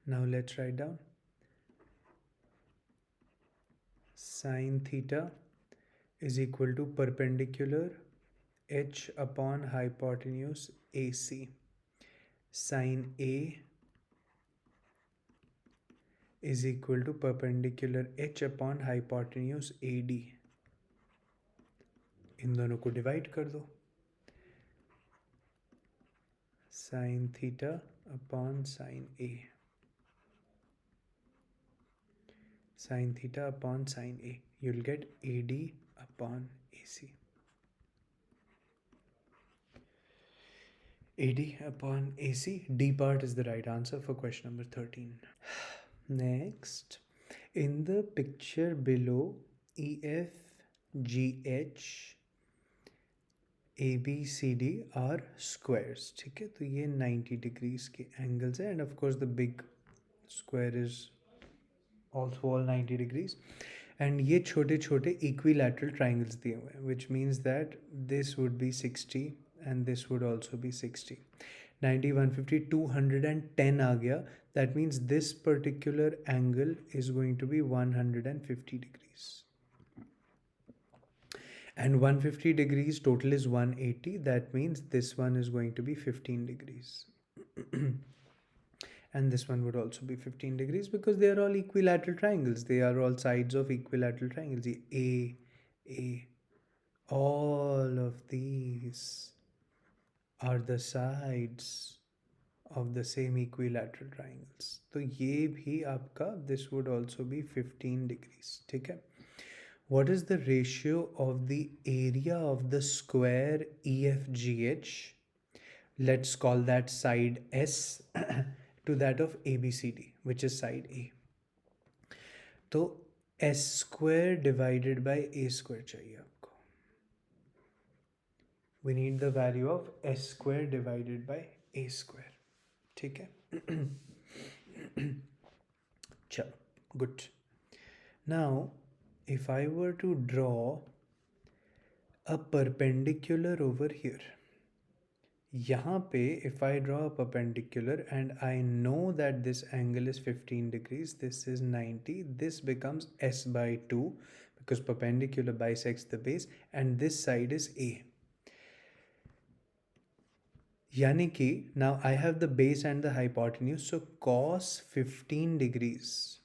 Now let's write down sine theta is equal to perpendicular h upon hypotenuse AC. Sine A is equal to perpendicular h upon hypotenuse AD. इन दोनों को divide कर दो, sin theta upon sin A, sin theta upon sin A, you'll get AD upon AC. AD upon AC, D part is the right answer for question number 13. Next, in the picture below, EF, GH, ABCD are squares, ठीक है। तो ये 90 degrees के angles है, and of course the big square is also all 90 degrees, and ये छोटे छोटे equilateral triangles दिए हुए हैं, which means that this would be 60 and this would also be 60. 90, 150, 210 आ गया, that means this particular angle is going to be 150 degrees. And 150 degrees total is 180, that means this one is going to be 15 degrees. And this one would also be 15 degrees because they are all equilateral triangles. They are all sides of equilateral triangles. A, all of these are the sides of the same equilateral triangles. तो ये भी आपका, this would also be 15 degrees, ठीक है। What is the ratio of the area of the square EFGH? Let's call that side S to that of ABCD, which is side A. तो S square divided by A square चाहिए आपको. We need the value of S square divided by A square. ठीक है. चलो, good. Now, if I were to draw a perpendicular over here, यहाँ पे if I draw a perpendicular and I know that this angle is 15 degrees, this is 90, this becomes S by 2 because perpendicular bisects the base, and this side is A. यानी कि now I have the base and the hypotenuse, so cos 15 degrees.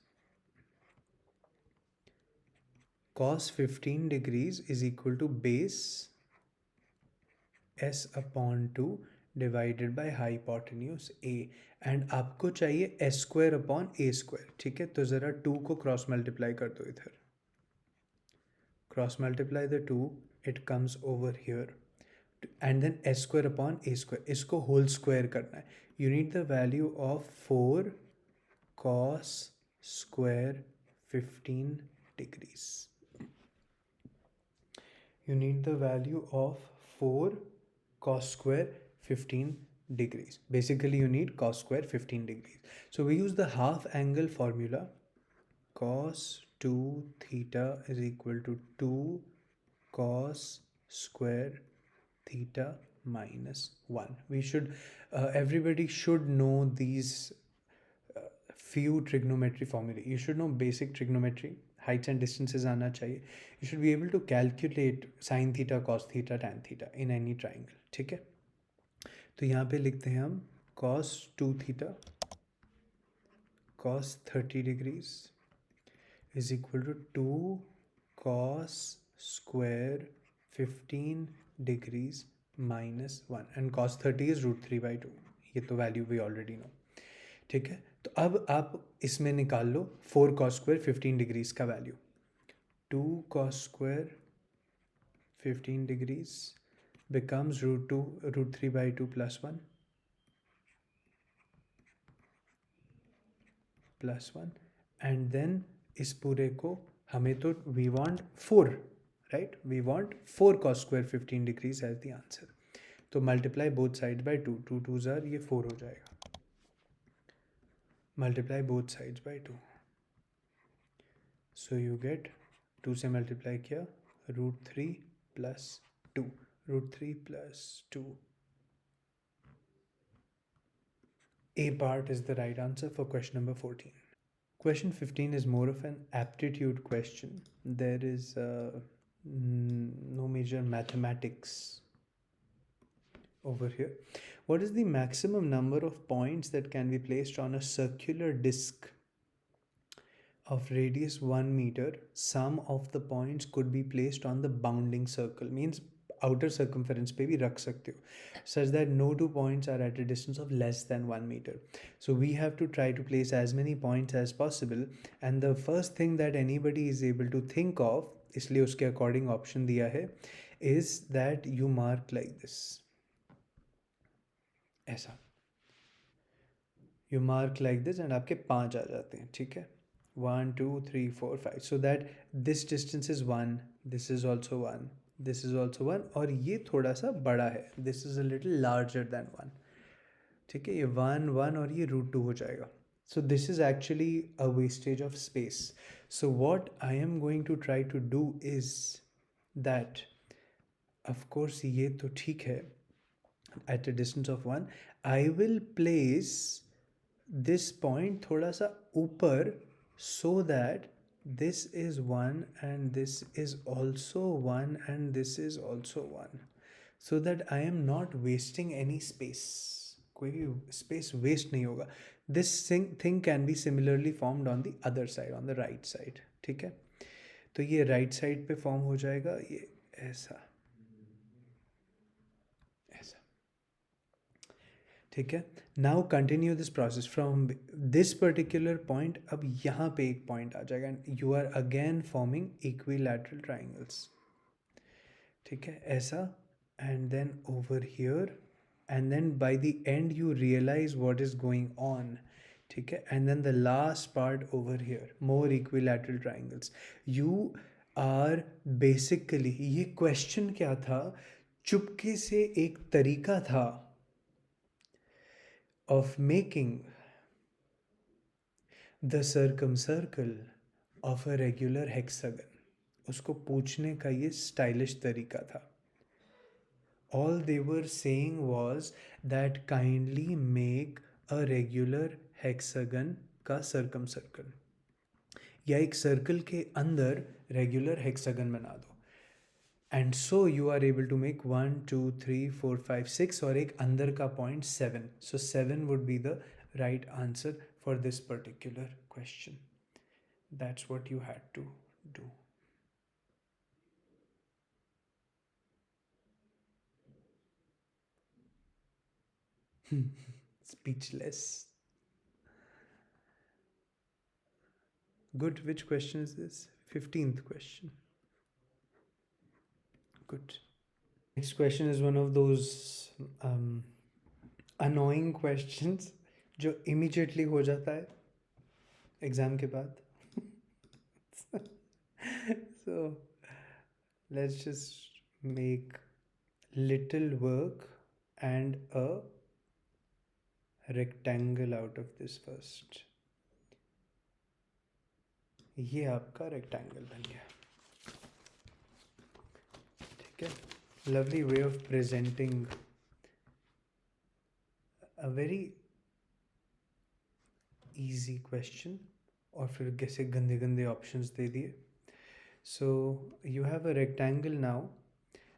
Cos 15 degrees is equal to base S upon 2 divided by hypotenuse A, and आपको चाहिए S square upon A square, ठीक है। तो ज़रा 2 को cross multiply कर दो इधर, cross multiply the 2, it comes over here, and then S square upon A square, इसको होल स्क्वायर करना है। You need the value of 4 cos square 15 degrees. You need the value of 4 cos square 15 degrees. Basically, you need cos square 15 degrees. So we use the half angle formula. Cos 2 theta is equal to 2 cos square theta minus 1. We should, everybody should know these few trigonometry formulae. You should know basic trigonometry. Heights and distances आना चाहिए. You should be able to calculate sin theta, cos theta, tan theta in any triangle. ठीक है. तो यहाँ पे लिखते हैं हम cos 2 theta cos 30 degrees is equal to 2 cos square 15 degrees minus 1, and cos 30 is root 3 by 2. ये तो value we already know. ठीक है, तो अब आप इसमें निकाल लो 4 cos² 15 डिग्रीज का वैल्यू. 2 cos² 15 degrees becomes √3/2 +1 and then इस पूरे को हमें तो we want 4, right, we want 4 cos² 15 degrees as the answer. तो multiply both side by 2, 2 2s are, ये 4 हो जाएगा. Multiply both sides by 2, so you get 2 से मल्टीप्लाई किया √3 + 2, √3 + 2. A part is the right answer for question number 14. Question 15 is more of an aptitude question. There is no major mathematics over here. What is the maximum number of points that can be placed on a circular disc of radius 1 meter? Some of the points could be placed on the bounding circle, means outer circumference पे भी रख सकते हो, such that no two points are at a distance of less than 1 meter. So we have to try to place as many points as possible, and the first thing that anybody is able to think of, इसलिए उसके according option दिया है, is that you mark like this, ऐसा you mark like this and आपके 5 आ जाते हैं. ठीक है, 1 2 3 4 5, so that this distance is 1, this is also 1, this is also 1, और ये थोड़ा सा बड़ा है, this is a little larger than 1. ठीक है, ये 1 1 और ये √2 हो जाएगा. So this is actually a wastage of space. So what I am going to try to do is that, of course ये तो ठीक है, at a distance of 1, I will place this point थोड़ा सा ऊपर, so that this is 1 and this is also 1 and this is also 1, so that I am not wasting any space. कोई भी space waste नहीं होगा. This thing can be similarly formed on the other side, on the right side. ठीक है, तो ये right side पे form हो जाएगा, ये ऐसा ऐसा. ठीक है, now continue this process from this particular point. अब यहाँ पे एक पॉइंट आ जाएगा and you are again forming equilateral triangles. ठीक है, ऐसा, and then over here, and then by the end you realise what is going on. ठीक है, and then the last part over here, more equilateral triangles. You are basically, ये question क्या था, चुपके से एक तरीका था of making the circumcircle of a regular hexagon. उसको पूछने का ये स्टाइलिश तरीका था. All they were saying was that kindly make a regular hexagon का circumcircle, या एक सर्कल के अंदर रेगुलर हेक्सागन बना दो. And so you are able to make 1 2 3 4 5 6 और एक अंदर का point 7. So 7 would be the right answer for this particular question. That's what you had to do. Speechless. Good. Which question is this? 15th question. Good. Next question is one of those annoying questions जो immediately हो जाता है exam के बाद. So let's just make little work and a rectangle out of this first. ये आपका rectangle बन गया. ठीक है, lovely way of presenting a very easy question, और फिर कैसे गंदे गंदे ऑप्शंस दे दिए. So you have a rectangle now.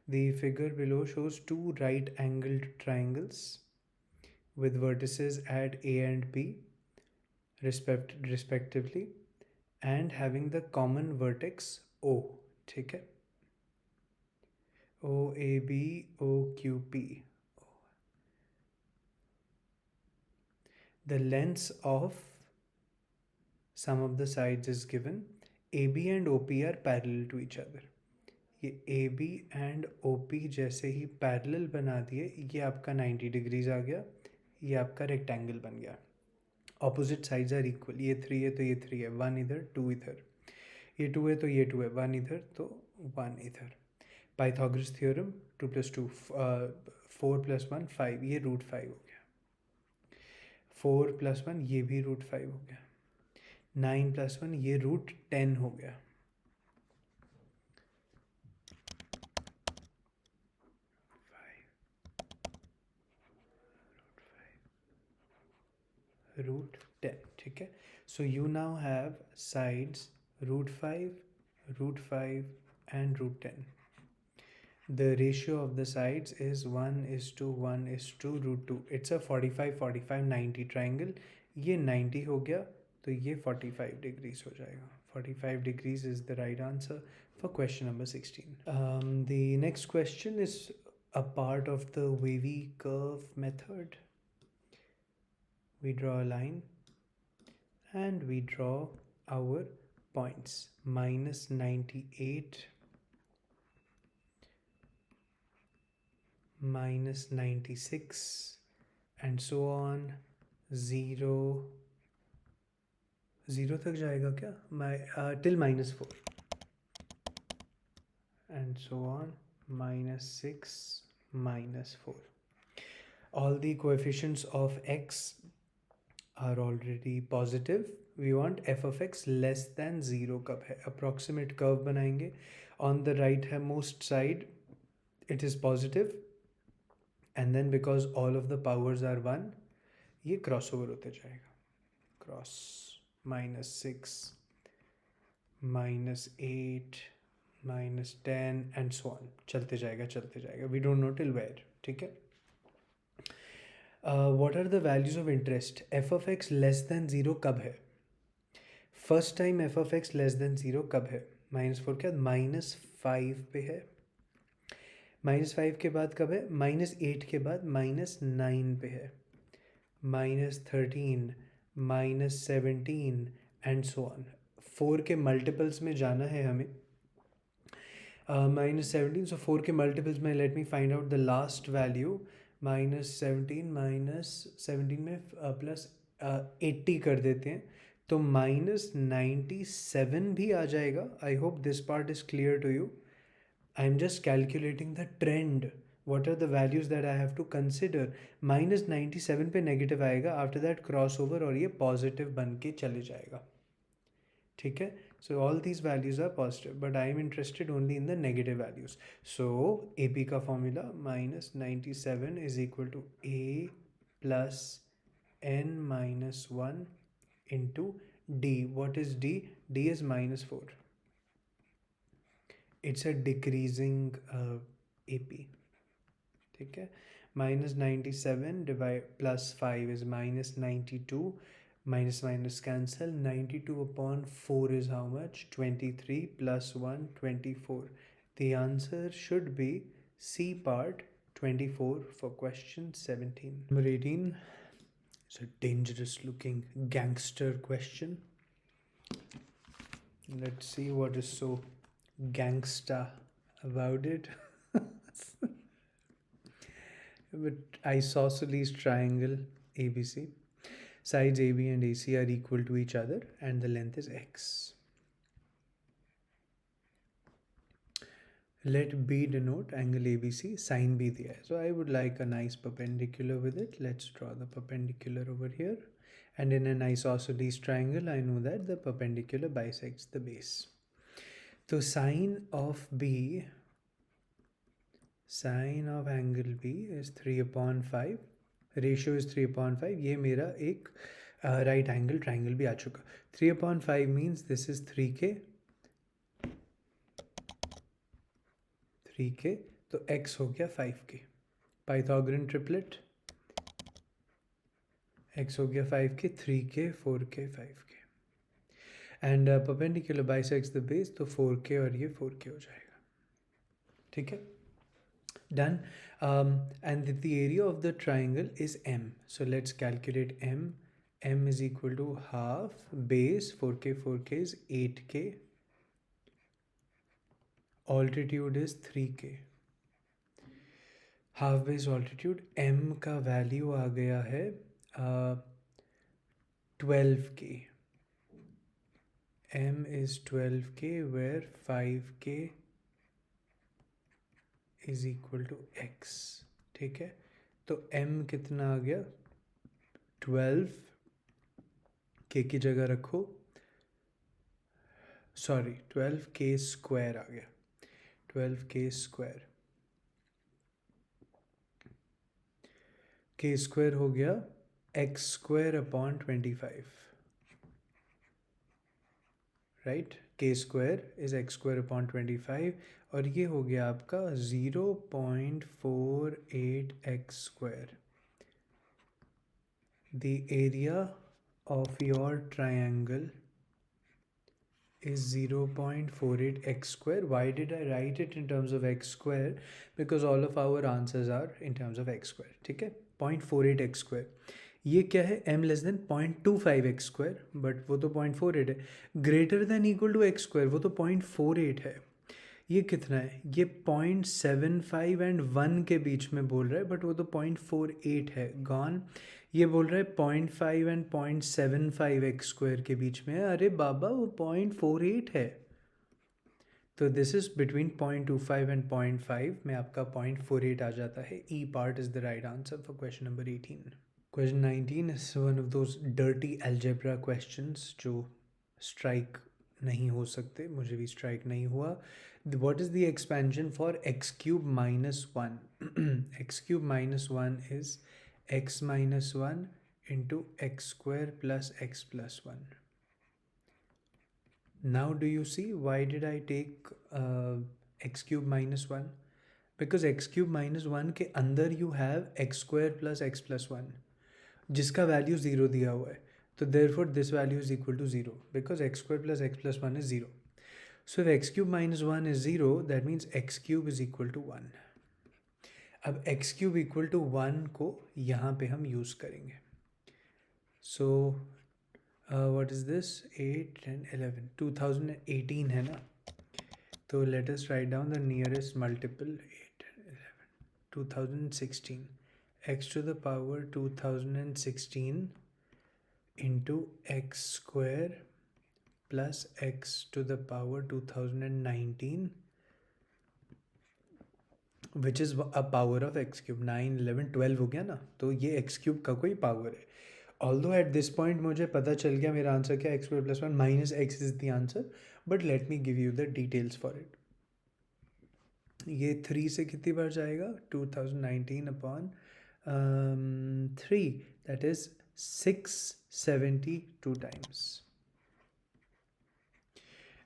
The figure below shows two right angled triangles with vertices at A and B respectively and having the common vertex O. ठीक है, OAB OQP. the lengths of some of the sides is given. AB and OP are parallel to each other. ये AB and OP जैसे ही parallel बना दिए, ये आपका 90 degrees आ गया, ये आपका रेक्टेंगल बन गया. Opposite sides are equal. ये 3 है तो ये 3 है, 1 इधर 2 इधर, ये 2 है तो ये 2 है, 1 इधर तो 1 इधर. पाइथागोरस थ्योरम 2 + 2 4 + 1 5, ये √5 हो गया. 4 + 1 ये भी √5 हो गया. 9 + 1 ये √10 हो गया. √10. ठीक है. So you now have sides √5, √5 and √10. The ratio of the sides is 1:1:√2. It's a 45-45-90 triangle. ये 90 हो गया तो ये 45 degrees हो जाएगा. 45 degrees is the right answer for question number 16. The next question is a part of the wavy curve method. We draw a line and we draw our points. -98, -96 and so on. 0 तक जाएगा क्या? Till -4 and so on. -6, -4. All the coefficients of x are already positive. We want f of x less than 0 कब है? Approximate curve बनाएंगे. On the right hand most side it is positive and then because all of the powers are 1, ये crossover होते जाएगा. Cross -6, -8, -10 and so on. चलते जाएगा. We don't know till where. ठीक है. What are the values of interest? f of x less than 0 कब है? First time f of x less than 0 कब है? -4 के बाद -5 पे है. -5 के बाद कब है? -8 के बाद -9 पे है. -13, -17 एंड सो ऑन. 4 के मल्टीपल्स में जाना है हमें. -17, so 4 के मल्टीपल्स में let me find out the last value. -17 में +80 कर देते हैं तो -97 भी आ जाएगा. I hope this part is clear to you. I am just calculating the trend. what are the values that I have to consider? -97 पे नेगेटिव आएगा, आफ्टर दैट क्रॉस ओवर और ये पॉजिटिव बन के चले जाएगा. ठीक है. So all these values are positive, but I am interested only in the negative values. So AP का formula -97 is equal to A plus n minus 1 into D. What is D? D is -4. It's a decreasing AP. ठीक है. -97 plus 5 is -92. Minus minus cancel. 92 upon 4 is how much? 23 plus 1, 24. The answer should be C part, 24 for question 17. Number 18. It's a dangerous looking gangster question. Let's see what is so gangsta about it. But isosceles triangle ABC. Sides AB and AC are equal to each other and the length is x. Let B denote angle ABC, sin B दिया है. So I would like a nice perpendicular with it. Let's draw the perpendicular over here. And in an isosceles triangle, I know that the perpendicular bisects the base. So sine of angle B is 3/5. Ratio is 3/5. ये मेरा एक right angle triangle भी आ चुका. 3/5 means this is 3k तो x हो गया 5k. Pythagorean triplet, x हो गया 5k, 3k, 4k, 5k. And perpendicular bisects the base तो 4k और ये 4k हो जाएगा. ठीक है. Done. And the area of the triangle is M. So let's calculate M. m is equal to half base 4k is 8k, altitude is 3k. Half base altitude m का value आ गया है 12k. m is 12k where 5k is equal to x. ठीक है, तो m कितना आ गया 12 k की जगह रखो, सॉरी 12k स्क्वायर आ गया, 12k स्क्वायर, k स्क्वायर हो गया x square upon 25, right. k square is x square upon 25 और ये हो गया आपका 0.48 x square. The area of your triangle is 0.48 x square. Why did I write it in terms of x square? Because all of our answers are in terms of x square. ठीक है, 0.48 x square. ये क्या है, m less than 0.25 x square, but वो तो 0.48 है. Greater than equal to x square, वो तो 0.48 है. ये कितना है, ये 0.75 एंड 1 के बीच में बोल रहा है, बट वो तो 0.48 है, गॉन. ये बोल रहा है 0.5 एंड 0.75 एक्स स्क्वायर के बीच में है. अरे बाबा वो 0.48 है. तो दिस इज बिटवीन 0.25 एंड 0.5 में आपका 0.48 आ जाता है. E part is the right answer for question number 18. Question 19 is one of those dirty algebra questions जो स्ट्राइक नहीं हो सकते. मुझे भी स्ट्राइक नहीं हुआ. What is the expansion for x cube minus 1? x cube minus 1 is x minus 1 into x square plus x plus 1. Now do you see why did I take x cube minus 1? Because x cube minus 1 के अंदर you have x square plus x plus 1 जिसका value 0 दिया हुआ है. तो therefore this value is equal to 0 because x square plus x plus 1 is 0. So if x cube minus 1 is 0, that means x cube is equal to 1. अब x cube equal to 1 को यहाँ पे हम use करेंगे. So what is this? 8 and 11. 2018 है ना, तो let us write down the nearest multiple. 8 and 11. 2016. x to the power 2016 into x square plus x to the power 2019 which is a power of x cube. 9 11 12 हो गया ना, तो ये x cube का कोई पावर है. ऑल्दो एट दिस पॉइंट मुझे पता चल गया मेरा आंसर क्या, x square plus 1 minus x is the answer, but let me give you the details for it. ये 3 से कितनी बार जाएगा, 2019 upon 3, that is 672 times.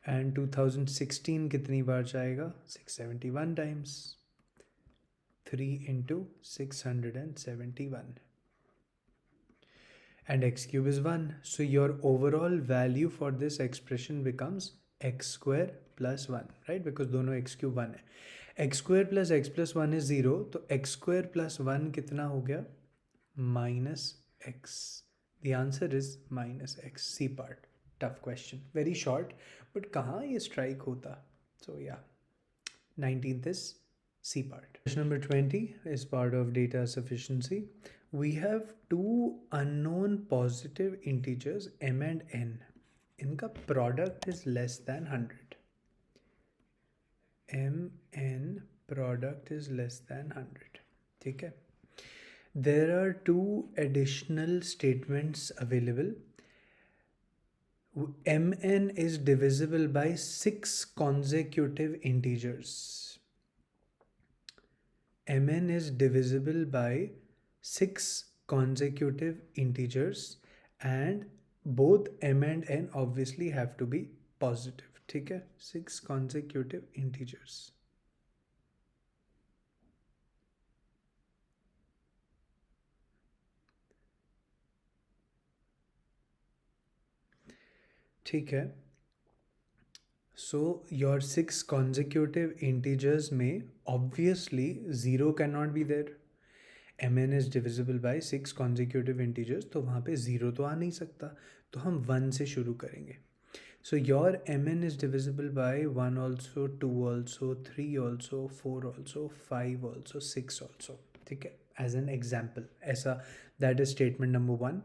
And 2016 कितनी बार जाएगा, 671 times. 3 into 671 and x cube is 1. So your overall value for this expression becomes x square plus 1, right? Because दोनों x cube 1 है. x square plus x plus 1 is 0, तो x square plus 1 कितना हो गया, minus x. The answer is minus x. C part. Tough question, very short, but कहाँ ये strike होता. So yeah, 19th is C part. Question number 20 is part of data sufficiency. We have two unknown positive integers m and n. इनका product is less than 100. m n product is less than 100. ठीक है. There are two additional statements available. mn is divisible by 6 consecutive integers. mn is divisible by 6 consecutive integers and both m and n obviously have to be positive. ठीक है, 6 consecutive integers. ठीक है. So your 6 consecutive integers में obviously 0 cannot be there. mn is divisible by 6 consecutive integers, तो वहाँ पे 0 तो आ नहीं सकता, तो हम 1 से शुरू करेंगे. So your mn is divisible by 1 also, 2 also, 3 also, 4 also, 5 also, 6 also. ठीक है, as an example ऐसा, that is statement number 1.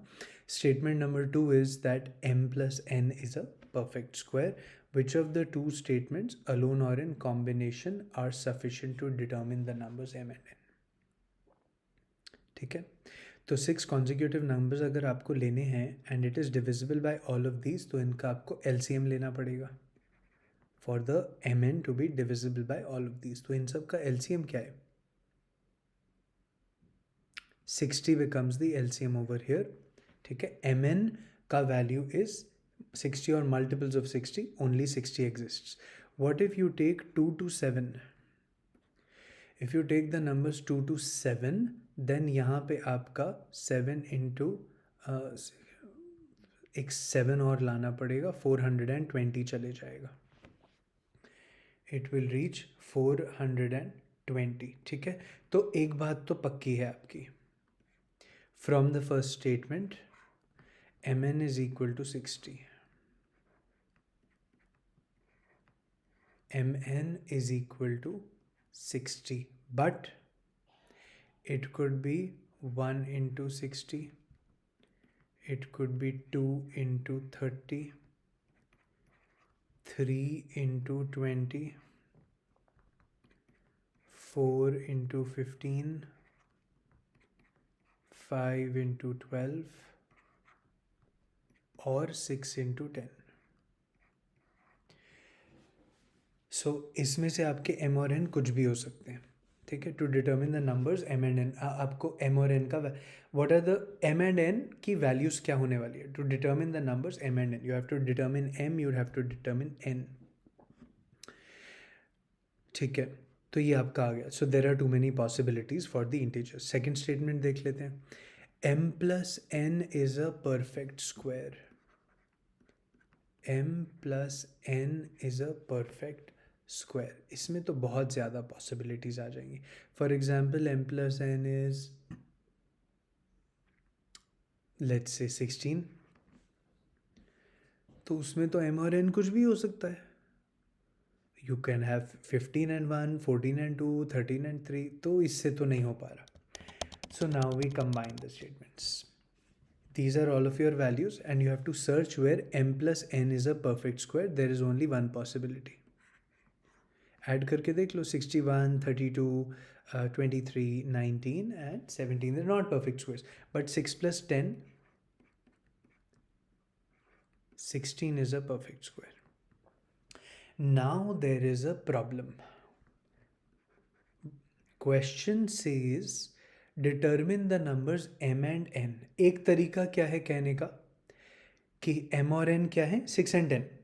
Statement number 2 is that m plus n is a perfect square. Which of the two statements alone or in combination are sufficient to determine the numbers m and n? ठीक है, तो 6 consecutive numbers अगर आपको लेने हैं and it is divisible by all of these, तो इनका आपको एलसीएम लेना पड़ेगा for the M N to be divisible by all of these. तो इन सब का एलसीएम क्या है? 60 becomes the LCM over here. ठीक है, एम एन का वैल्यू इज 60 और multiples of 60, only 60 exists. What if you take 2 to 7? If you take the numbers 2 to 7, then यहाँ पे आपका 7 इंटू एक 7 और लाना पड़ेगा, 420 चले जाएगा. It will reach 420. ठीक है, तो एक बात तो पक्की है आपकी, from the first statement M N is equal to 60. M N is equal to 60, but it could be 1 into 60, it could be 2 into 30, 3 into 20, 4 into 15, 5 into 12 और 6 into 10. सो इसमें से आपके m और n कुछ भी हो सकते हैं. ठीक है, to determine the numbers m and n, आपको m और n का what are the m and n की वैल्यूज़ क्या होने वाली है. To determine the numbers m and n, you have to determine m, you have to determine n. ठीक है, तो ये आपका आ गया. So there are too many possibilities for the integers. Second statement देख लेते हैं. m plus n is a perfect square. m plus n is a perfect square. इसमें तो बहुत ज़्यादा पॉसिबिलिटीज़ आ जाएंगी. For example m plus n is let's say 16, तो उसमें तो m और n कुछ भी हो सकता है. You can have 15 and 1, 14 and 2, 13 and 3, तो इससे तो नहीं हो पा रहा. So now we combine the statements. These are all of your values and you have to search where m plus n is a perfect square. There is only one possibility. Add करके देख लो. 61, 32, 23, 19 and 17. They're not perfect squares. But 6 plus 10, 16 is a perfect square. Now there is a problem. Question says determine the numbers m and n. एक तरीका क्या है कहने का कि m और n क्या है? 6 and 10.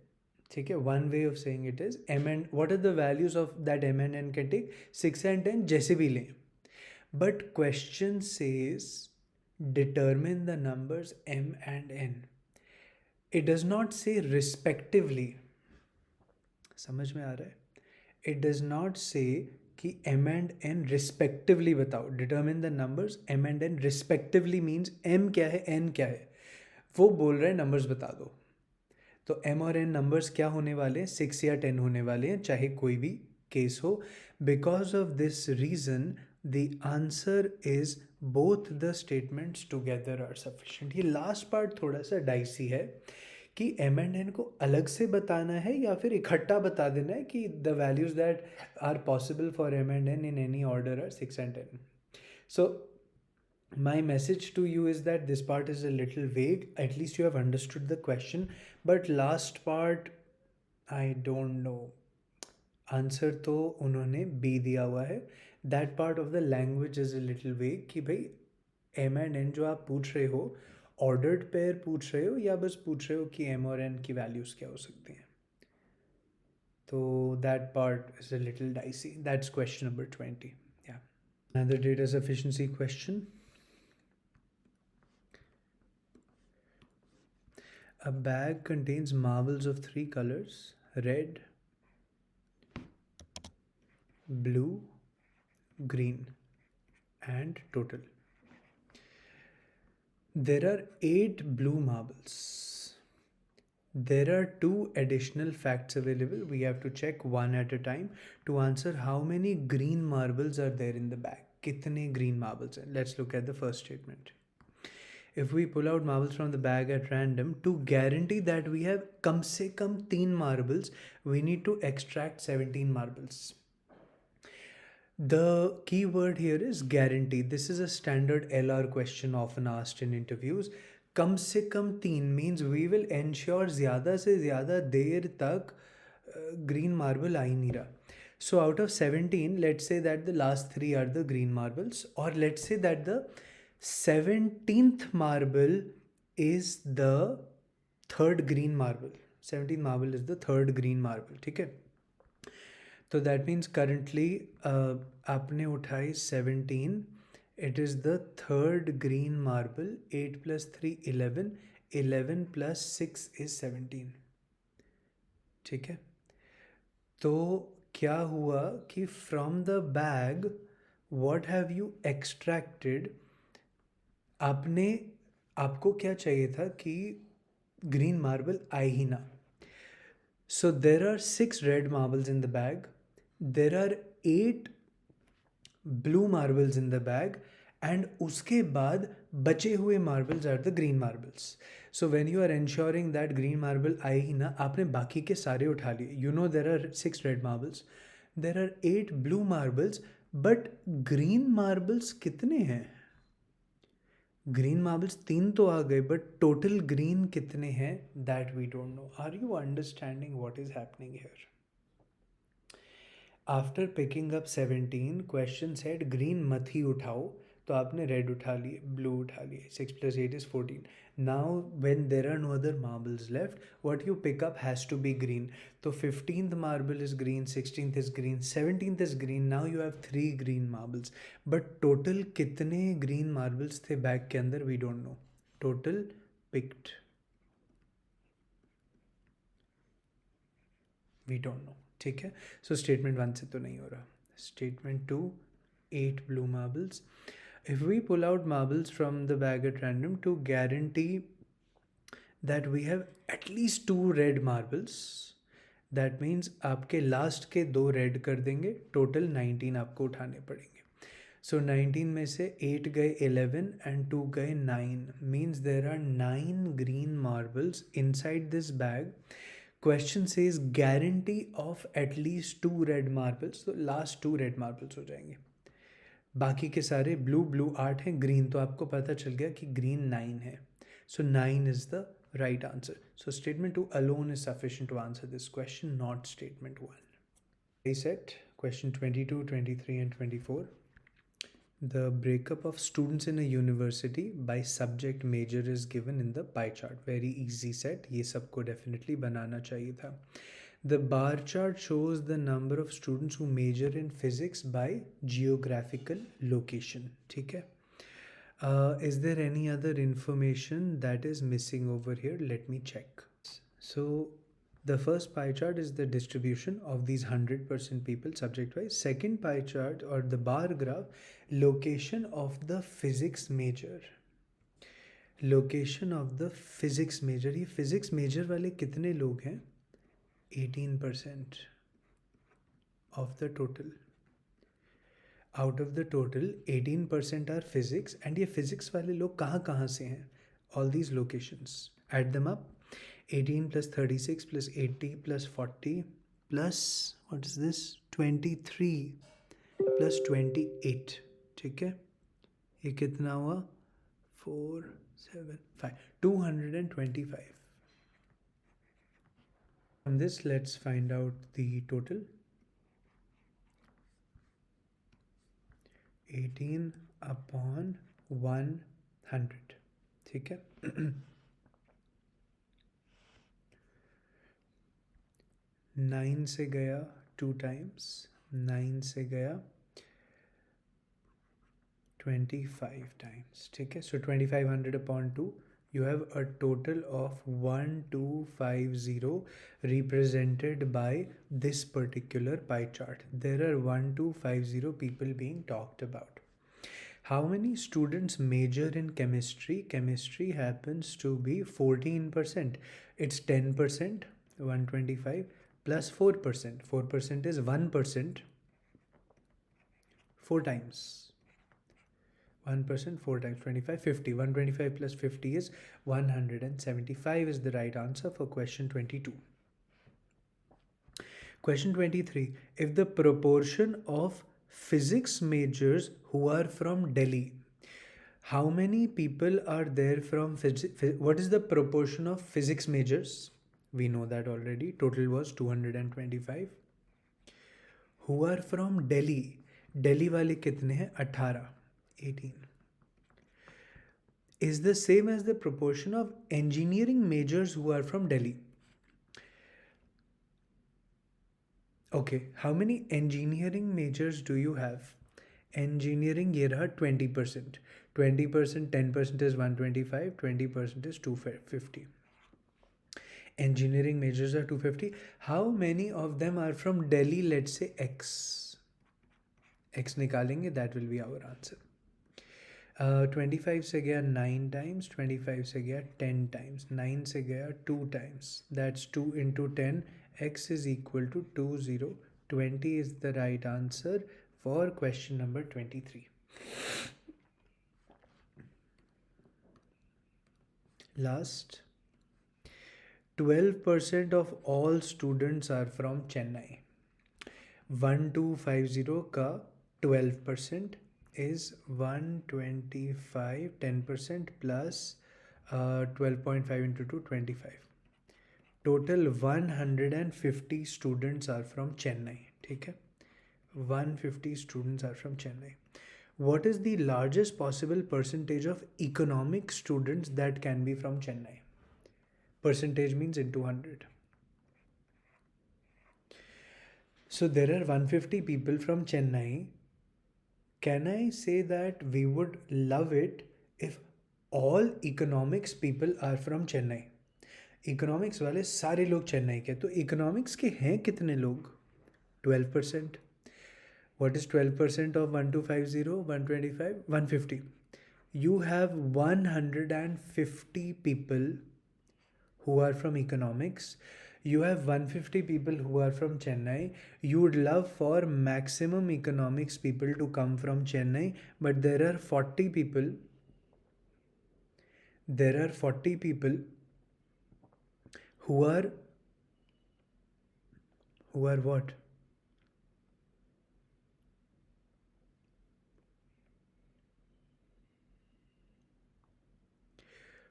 ठीक है, one way of saying it is m and what are the values of that m and n can take? 6 and 10 जैसे भी लें. But question says determine the numbers m and n. It does not say respectively. समझ में आ रहा है? It does not say कि m and n respectively बताओ. Determine the numbers m and n respectively means m क्या है, n क्या है. वो बोल रहे हैं नंबर्स बता दो. तो m और n नंबर्स क्या होने वाले हैं? 6 या 10 होने वाले हैं, चाहे कोई भी केस हो. Because of this reason the answer is both the statements together are sufficient. ये लास्ट पार्ट थोड़ा सा डाइसी है कि m एंड n को अलग से बताना है या फिर इकट्ठा बता देना है कि the values that are possible for m and n in any order are 6 and 10. So my message to you is that this part is a little vague. At least you have understood the question, but last part I don't know. Answer तो उन्होंने B दिया हुआ है. That part of the language is a little vague कि भाई m and n जो आप पूछ रहे हो ऑर्डर्ड पेयर पूछ रहे हो या बस पूछ रहे हो कि m और n की वैल्यूज़ क्या हो सकती हैं. तो that part is a little dicey. That's question number 20. Yeah. Another data sufficiency question. A bag contains marbles of 3 colors: red, blue, green, and total. There are 8 blue marbles. There are 2 additional facts available. We have to check one at a time to answer how many green marbles are there in the bag. Kitne green marbles हैं? Let's look at the first statement. If we pull out marbles from the bag at random, to guarantee that we have कम से कम 3 marbles, we need to extract 17 marbles. The key word here is guarantee. This is a standard LR question often asked in interviews. कम से कम 3 means we will ensure ज़्यादा से ज़्यादा देर तक green marble आ ही नहीं रहा. So out of 17, let's say that the last 3 are the green marbles, or let's say that the 17th marble is the third green marble. 17th marble is the third green marble. ठीक है. तो that means currently आपने उठाई 17. It is the third green marble. 8 + 3 11. 11 + 6 is 17. ठीक है. तो क्या हुआ कि from the bag what have you extracted. आपको क्या चाहिए था कि ग्रीन मार्बल आए ही ना. So there are 6 red marbles in the bag. There are 8 blue marbles in the bag, and उसके बाद बचे हुए marbles are the green marbles. So when you are ensuring that green marble आए ही ना, आपने बाकी के सारे उठा लिए. You know there are 6 red marbles. There are 8 blue marbles, but green marbles कितने हैं? ग्रीन मार्बल्स 3 तो आ गए, बट टोटल ग्रीन कितने हैं that we don't know. Are you understanding what is happening here? After picking up 17, question said green मत ही उठाओ. तो आपने रेड उठा लिए, ब्लू उठा लिए. 6 + 8 is 14. Now when there are no other marbles left, what you pick up has to be green. तो 15th marble is green, 16th is green, 17th is green. Now you have 3 green marbles. But total कितने green marbles थे bag के अंदर we don't know. Total picked we don't know. ठीक है. So statement 1 से तो नहीं हो रहा. Statement 2, 8 blue marbles. If we pull out marbles from the bag at random to guarantee that we have at least 2 red marbles, that means आपके last के 2 red कर देंगे. टोटल 19 आपको उठाने पड़ेंगे. सो 19 में से 8 गए 11 एंड 2 गए 9. Means there are 9 green marbles inside this bag. Question says guarantee of at least 2 red marbles. तो लास्ट 2 रेड मार्बल्स हो जाएंगे. बाकी के सारे ब्लू 8 हैं, ग्रीन तो आपको पता चल गया कि ग्रीन 9 है. सो 9 is the right answer. So statement 2 alone is sufficient to answer this question, not statement 1. Set question 22, 23 and 24. The breakup of students in a university by subject major is given in the pie chart. Very easy set. ये सबको definitely बनाना चाहिए था. The bar chart shows the number of students who major in physics by geographical location. ठीक है. Is there any other information that is missing over here? Let me check. So the first pie chart is the distribution of these 100% people subject wise. Second pie chart or the bar graph, location of the physics major. Location of the physics major. ये physics major वाले कितने लोग हैं? 18% of the total. Out of the total 18% are physics. And ये physics वाले लोग कहाँ कहाँ से हैं? All these locations. Add them up. 18 + 36 + 80 + 40 plus what is this 23 + 28. ठीक है. ये कितना हुआ? 4 7 5 225. From this let's find out the total. 18/100. ठीक है. 9 से गया 2 times. 9 से गया 25 times. ठीक है. So 2500/2. You have a total of 1250 represented by this particular pie chart. There are 1250 people being talked about. How many students major in chemistry? Chemistry happens to be 14%. It's 10%, 125 plus 4%. 4% is 1%, 4 times. 1%, 4 times 25, 50. 125 plus 50 is 175 is the right answer for question 22. Question 23. If the proportion of physics majors who are from Delhi, how many people are there from what is the proportion of physics majors? We know that already. Total was 225. Who are from Delhi? Delhi वाले कितने हैं? 18, 18. Is the same as the proportion of engineering majors who are from Delhi. Okay, how many engineering majors do you have? Engineering ये रहा 20%. 20%, 10% is 125, 20% is 250. Engineering majors are 250. How many of them are from Delhi? Let's say X. X निकालेंगे, that will be our answer. 25 से गया 9 times, 25 से गया 10 times, 9 से गया 2 times. That's 2 into 10. X is equal to 20. 20 is the right answer for question number 23. Last. 12% of all students are from Chennai. 1250 का 12% is 125, 10% plus 12.5 into 2, 25. Total 150 students are from Chennai. ठीक है, 150 students are from Chennai. What is the largest possible percentage of economic students that can be from Chennai? Percentage means into 100. So there are 150 people from Chennai. Can I say that we would love it if all economics people are from Chennai? Economics वाले सारे लोग चेन्नई के, तो economics के हैं कितने लोग? 12%. What is 12% of 1250, 125, 150? You have 150 people who are from economics. You have 150 people who are from Chennai. You would love for maximum economics people to come from Chennai, but there are 40 people. There are 40 people who are what?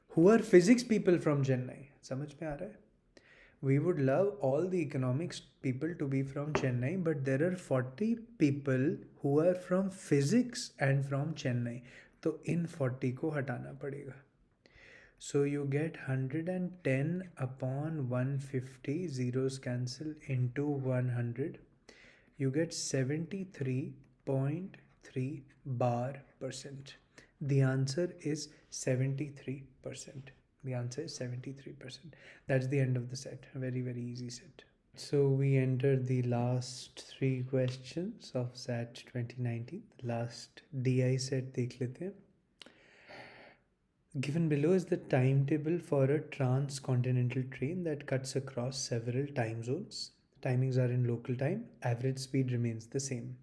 Who are physics people from Chennai. समझ में आ रहा है? We would love all the economics people to be from Chennai, but there are 40 people who are from physics and from Chennai. तो इन 40 को हटाना पड़ेगा. So you get 110 upon 150, zeros cancel into 100. You get 73.3 bar%. The answer is 73%. The answer is 73%. That's the end of the set. Very, very easy set. So we entered the last 3 questions of SAT 2019. Last DI set देख लेते हैं. Given below is the timetable for a transcontinental train that cuts across several time zones. Timings are in local time. Average speed remains the same.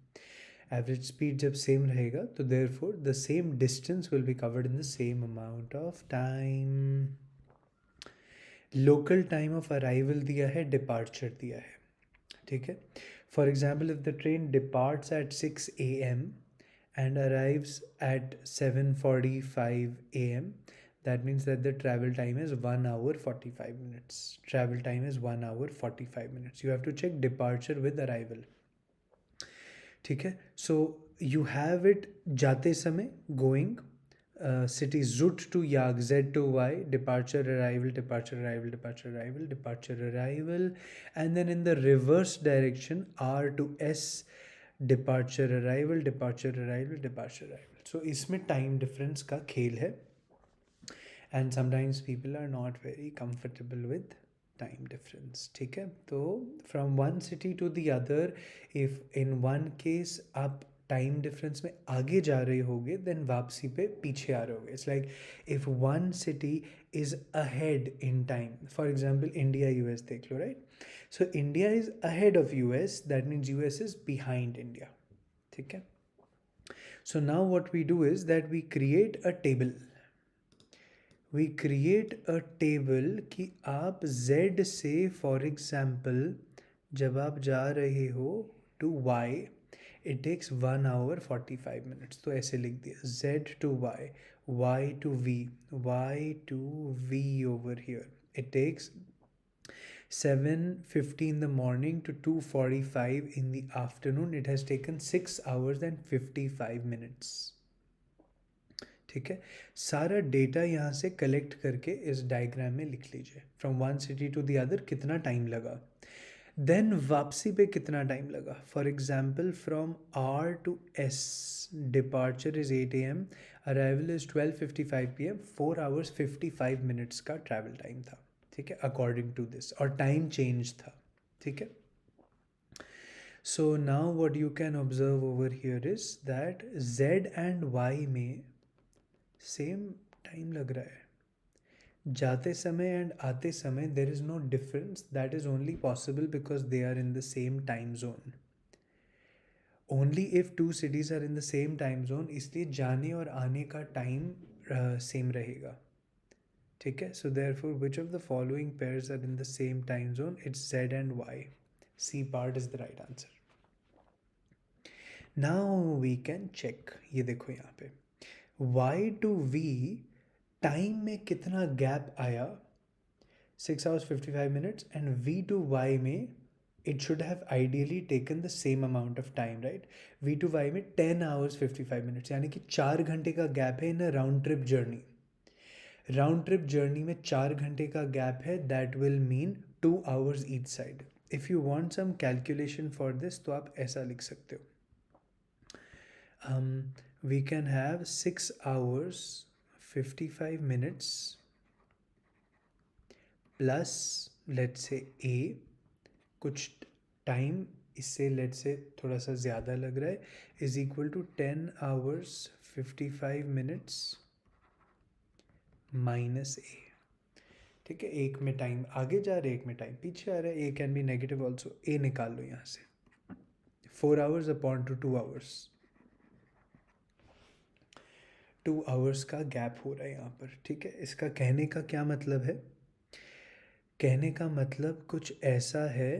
Average speed जब same रहेगा, तो therefore the same distance will be covered in the same amount of time. Local time of arrival दिया है, departure दिया है. ठीक है. For example, if the train departs at 6 a.m. and arrives at 7:45 a.m., that means that the travel time is 1 hour 45 minutes. Travel time is 1 hour 45 minutes. You have to check departure with arrival. ठीक है. So you have it जाते समय going city Zut to Yag, Z to Y, departure arrival, departure arrival, departure arrival, departure arrival, and then in the reverse direction R to S, departure arrival, departure arrival, departure arrival. So इसमें time difference का खेल है, and sometimes people are not very comfortable with time difference. ठीक है. तो from one city to the other, if in one case आप time difference में आगे जा रहे होगे देन वापसी पे पीछे आ रहे होगे. It's like if one city is ahead in time, for example India US देख लो, right. So India is ahead of US, that means US is behind India. ठीक है. So now what we do is that we create a table. We create a table कि आप z से for example जब आप जा रहे हो to y, it takes 1 hour 45 minutes. तो ऐसे लिख दिया z to y, y to v, y to v over here. It takes 7:50 in the morning to 2:45 in the afternoon. It has taken 6 hours and 55 minutes. ठीक है. सारा data यहाँ से collect करके इस डायग्राम में लिख लीजिए. From one city to the other कितना टाइम लगा, देन वापसी पे कितना टाइम लगा. For example from R to S departure is 8 AM, arrival is 12:55 PM. 4 hours 55 minutes का ट्रैवल टाइम था. ठीक है, अकॉर्डिंग टू दिस, और टाइम चेंज था. ठीक है. So now what you can observe over here is that z and y में same time लग रहा है. जाते समय एंड आते समय देर is no difference. That is only possible because they are in the same time zone. Only if two cities are in the same time zone, इसलिए जाने और आने का टाइम सेम रहेगा. ठीक है. So therefore which of the following pairs are in the same time zone, it's z and y. C part is the right answer. Now we can check. ये देखो यहाँ पे y to v टाइम में कितना gap आया, 6 hours 55 minutes, and v to y में it should have ideally taken the same amount of time, right. v to y में 10 hours 55 minutes, यानी कि 4 घंटे का गैप है in a round trip journey. Round trip journey में 4 घंटे का गैप है, that will mean 2 hours each side. If you want some calculation for this तो आप ऐसा लिख सकते हो. We can have 6 hours 55 minutes plus let's say a, कुछ टाइम इससे let's say थोड़ा सा ज़्यादा लग रहा है, is equal to 10 hours 55 minutes minus a. ठीक है. एक में टाइम आगे जा रहा है, एक में टाइम पीछे आ रहा है. a can be negative also. a निकाल लो यहाँ से. 4 hours upon two 2 hours, 2 hours का गैप हो रहा है यहाँ पर. ठीक है. इसका कहने का क्या मतलब है, कहने का मतलब कुछ ऐसा है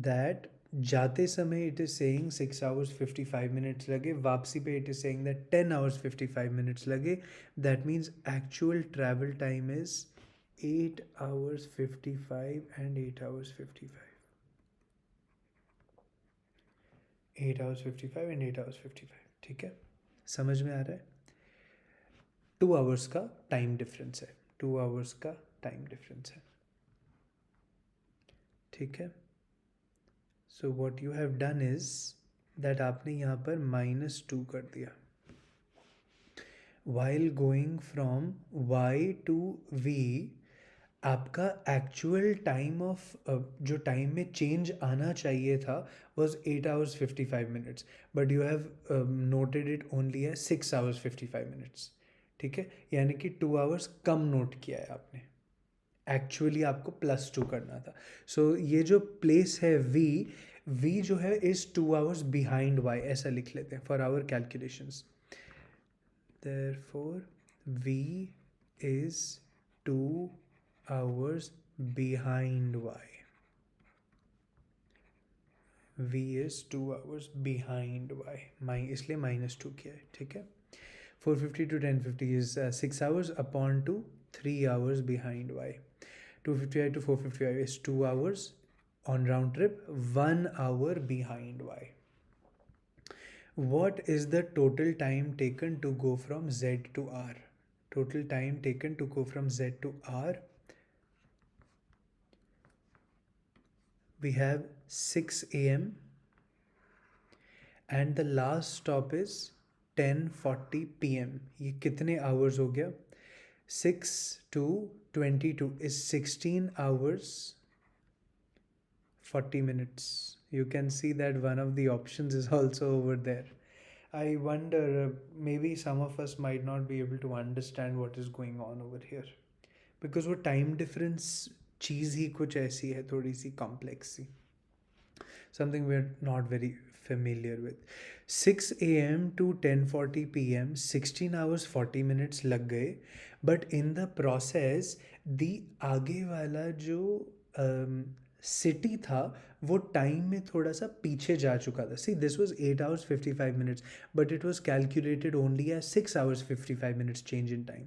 दैट जाते समय it is saying 6 hours 55 minutes लगे, वापसी पे it is saying that 10 hours 55 minutes लगे. That means actual travel time is 8 hours 55 and 8 hours 55. 8 hours 55 and 8 hours 55. ठीक है. समझ में आ रहा है. 2 hours का टाइम डिफरेंस है. 2 hours का टाइम डिफरेंस है. ठीक है. So what you have done is that आपने यहाँ पर -2 कर दिया. While going from y to v, आपका एक्चुअल टाइम ऑफ जो टाइम में चेंज आना चाहिए था was 8 hours 55 minutes, but you have noted it only as 6 hours 55 minutes. ठीक है. यानी कि 2 hours कम नोट किया है आपने. एक्चुअली आपको +2 करना था. सो ये जो प्लेस है v जो है इज़ 2 hours बिहाइंड y, ऐसा लिख लेते हैं for our calculations. Therefore v is 2 hours behind y. v is 2 hours behind y, इसलिए -2 किया है. ठीक है. 450 to 1050 is 6 hours upon to 3 hours behind y. 255 to 455 is 2 hours on round trip, 1 hour behind y. What is the total time taken to go from z to r? Total time taken to go from z to r, we have 6 AM and the last stop is 10:40 PM. ये कितने hours हो गया? 6 to 22 is 16 hours 40 minutes. You can see that one of the options is also over there. I wonder, maybe some of us might not be able to understand what is going on over here. Because वो time difference चीज़ ही कुछ ऐसी है, थोड़ी सी complex C. Something we're not very familiar with. 6 a.m. to 10:40 p.m. 16 hours 40 minutes लग गए, but in the process the आगे वाला जो सिटी था वो टाइम में थोड़ा सा पीछे जा चुका था. See this was 8 hours 55 minutes, but it was calculated only as 6 hours 55 minutes change in time,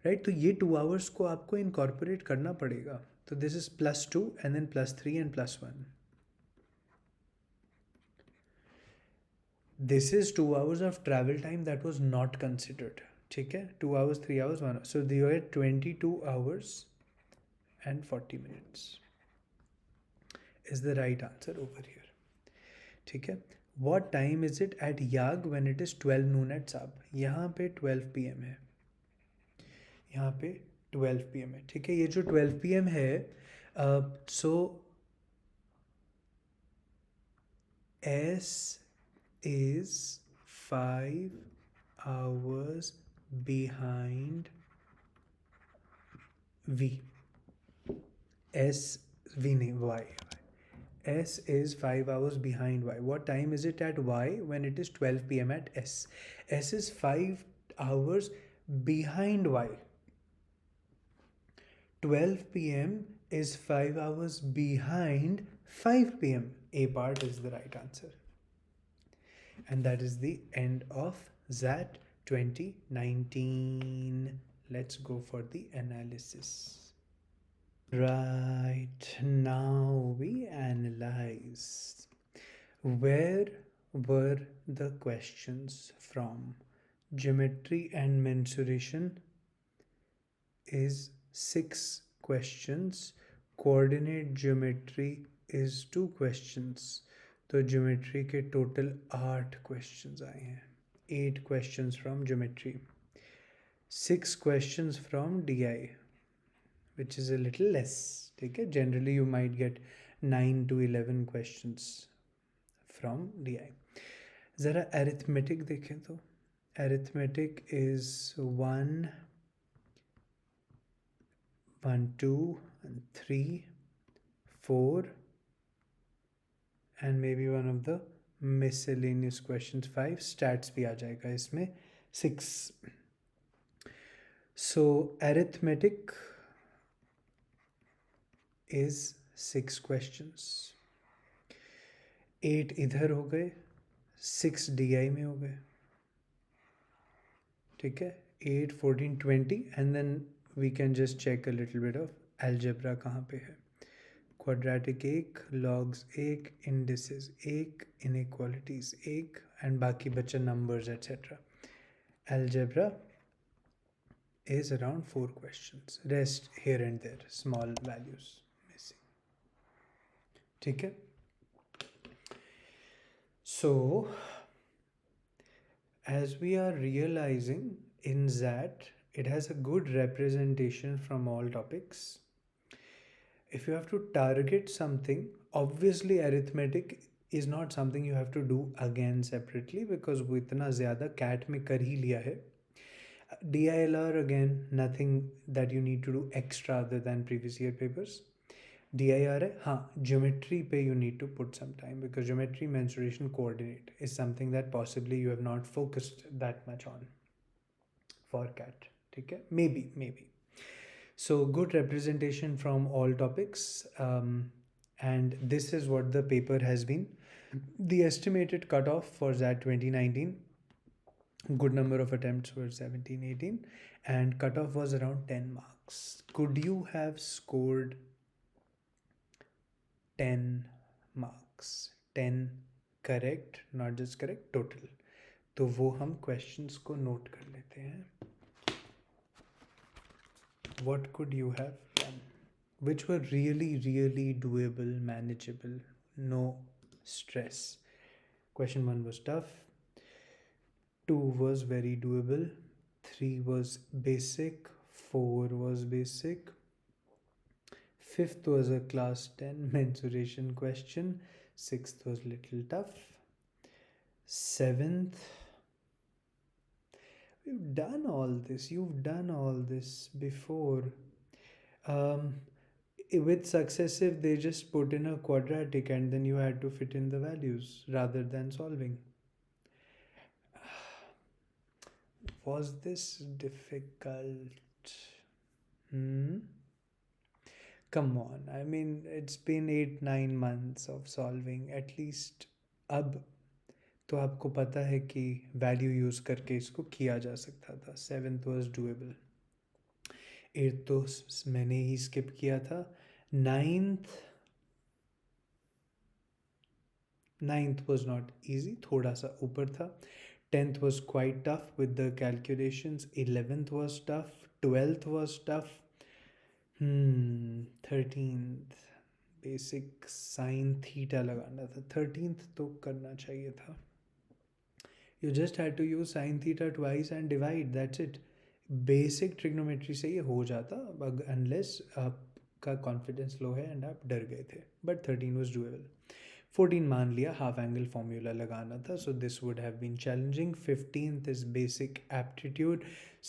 right. तो ये 2 hours को आपको इनकॉर्पोरेट करना पड़ेगा. तो this is +2 and then +3 and +1. This is 2 hours of travel time that was not considered. ठीक है, 2 hours 3 hours 1 hour, so they were 22 hours and 40 minutes is the right answer over here. ठीक है. What time is it at Yag when it is 12 noon at Sab? यहाँ पे 12 PM है, यहाँ पे 12 PM है. ठीक है, ये जो 12 PM है, so S is 5 hours behind V. V नहीं, Y. S is 5 hours behind Y. What time is it at Y when it is 12 PM at S? S is 5 hours behind Y. 12 PM is 5 hours behind 5 PM. A part is the right answer. And that is the end of XAT 2019. Let's go for the analysis. Right, now we analyze. Where were the questions from? Geometry and mensuration is 6 questions. Coordinate geometry is 2 questions. तो geometry के total 8 questions आए हैं. 8 questions from geometry, 6 questions from DI, which is a little less. ठीक है, generally you might get 9 to 11 questions from DI. ज़रा arithmetic देखें तो arithmetic is 1, 2 and 3, 4 and maybe one of the miscellaneous questions 5. Stats भी आ जाएगा इसमें 6. So arithmetic is 6 questions. 8 इधर हो गए, 6 DI में हो गए. ठीक है, 8, 14, 20 and then we can just check a little bit of algebra कहाँ पे है. Quadratic 1, logs 1, indices 1, inequalities 1 and बाकी बच्चे numbers etcetera. Algebra is around 4 questions. Rest here and there, small values missing. ठीक है. So as we are realizing in XAT, it has a good representation from all topics. If you have to target something, obviously arithmetic is not something you have to do again separately because वो इतना ज़्यादा CAT में कर ही लिया है. DILR again, nothing that you need to do extra other than previous year papers. DIR है, हाँ geometry पे you need to put some time because geometry, mensuration, coordinate is something that possibly you have not focused that much on for CAT. ठीक है, maybe. So good representation from all topics, and this is what the paper has been. The estimated cutoff for XAT 2019, good number of attempts were 17, 18 and cutoff was around 10 marks. Could you have scored 10 marks? 10 correct, not just correct, total. तो वो हम questions को note कर लेते हैं. What could you have done? Which were really doable, manageable, no stress. Question 1 was tough, 2 was very doable, 3 was basic, 4 was basic, 5th was a class 10 mensuration question, 6th was little tough, 7th You've done all this. You've done all this before. Um, with successive, they just put in a quadratic and then you had to fit in the values rather than solving. Was this difficult? Hmm? Come on. I mean, it's been 8-9 months of solving. At least अब तो आपको पता है कि value use करके इसको किया जा सकता था. 7th was doable. 8th तो मैंने ही स्किप किया था. 9th was not easy, थोड़ा सा ऊपर था. 10th was quite tough with the calculations. 11th was tough. 12th was tough. 13th basic sine theta लगाना था. 13th तो करना चाहिए था. You just had to use sin theta twice and divide. That's it. Basic trigonometry से ये हो जाता अनलेस आपका कॉन्फिडेंस लो है एंड आप डर गए थे. But 13 was doable. 14 मान लिया हाफ एंगल फॉर्मूला लगाना था, so this would have been challenging. 15th is basic aptitude.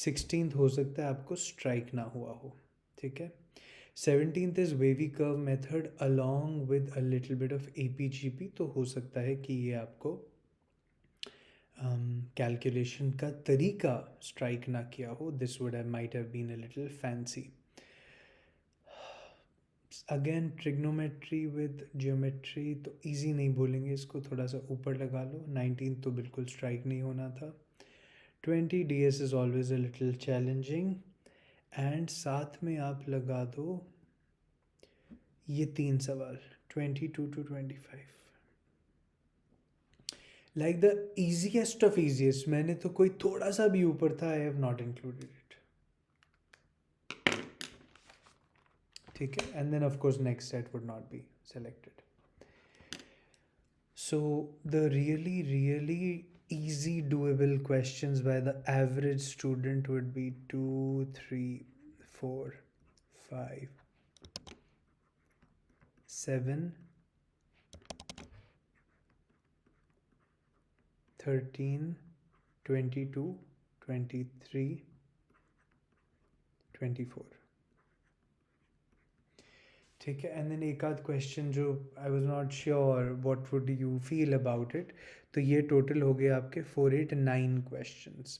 16th हो सकता है आपको स्ट्राइक ना हुआ हो. ठीक है. 17th is wavy curve method along with a little bit of APGP. तो हो सकता है कि ये आपको कैलकुलेशन का तरीका स्ट्राइक ना किया हो. This would have might have been a little fancy. Again trigonometry with geometry तो इजी नहीं बोलेंगे इसको, थोड़ा सा ऊपर लगा लो. 19 तो बिल्कुल स्ट्राइक नहीं होना था. 20 DS is always a little challenging. And साथ में आप लगा दो ये 3 सवाल 22 to 25. Like the easiest of easiest. मैंने तो कोई थोड़ा सा भी ऊपर था, I have not included it. ठीक है. And then of course next set would not be selected. So the really easy doable questions by the average student would be 2, 3, 4, 5, 7, 13, 22, 23, 24. ठीक है. एंड देन एक आध क्वेश्चन जो I was not sure what would you feel about it. तो ये total हो गए आपके 4, 8, 9 questions.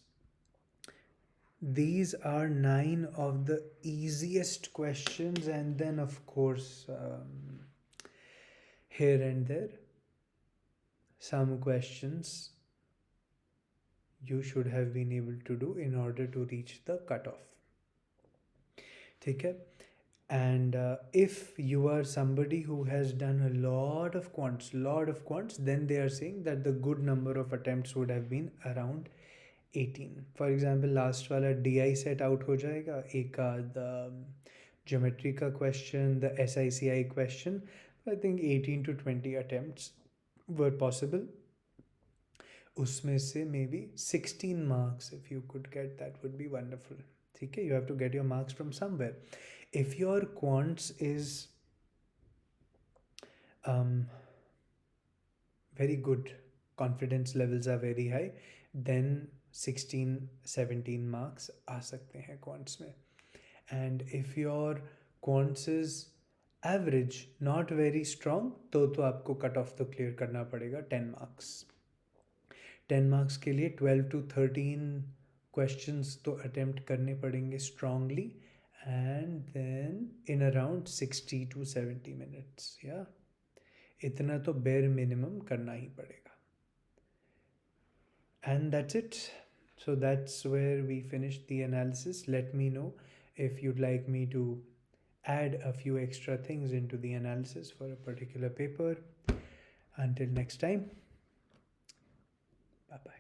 These are 9 of the easiest questions, and then of course here and there some questions you should have been able to do in order to reach the cutoff. ठीक है. And if you are somebody who has done a lot of quants, then they are saying that the good number of attempts would have been around 18. For example, last वाला DI set out हो जाएगा. एक आध geometry का question, the SICI question. I think 18 to 20 attempts were possible. उसमें से maybe 16 marks if you could get, that would be wonderful. ठीक है. You have to get your marks from somewhere. If your quants is very good, confidence levels are very high, then 16, 17 marks आ सकते हैं quants में. And if your quants is average, not very strong, तो आपको cut off तो clear करना पड़ेगा 10 marks. 10 marks के लिए 12 to 13 questions तो attempt करने पड़ेंगे strongly, and then in around 60 to 70 minutes. Yeah, इतना तो bare minimum करना ही पड़ेगा. And that's it. So that's where we finished the analysis. Let me know if you'd like me to add a few extra things into the analysis for a particular paper. Until next time, bye bye.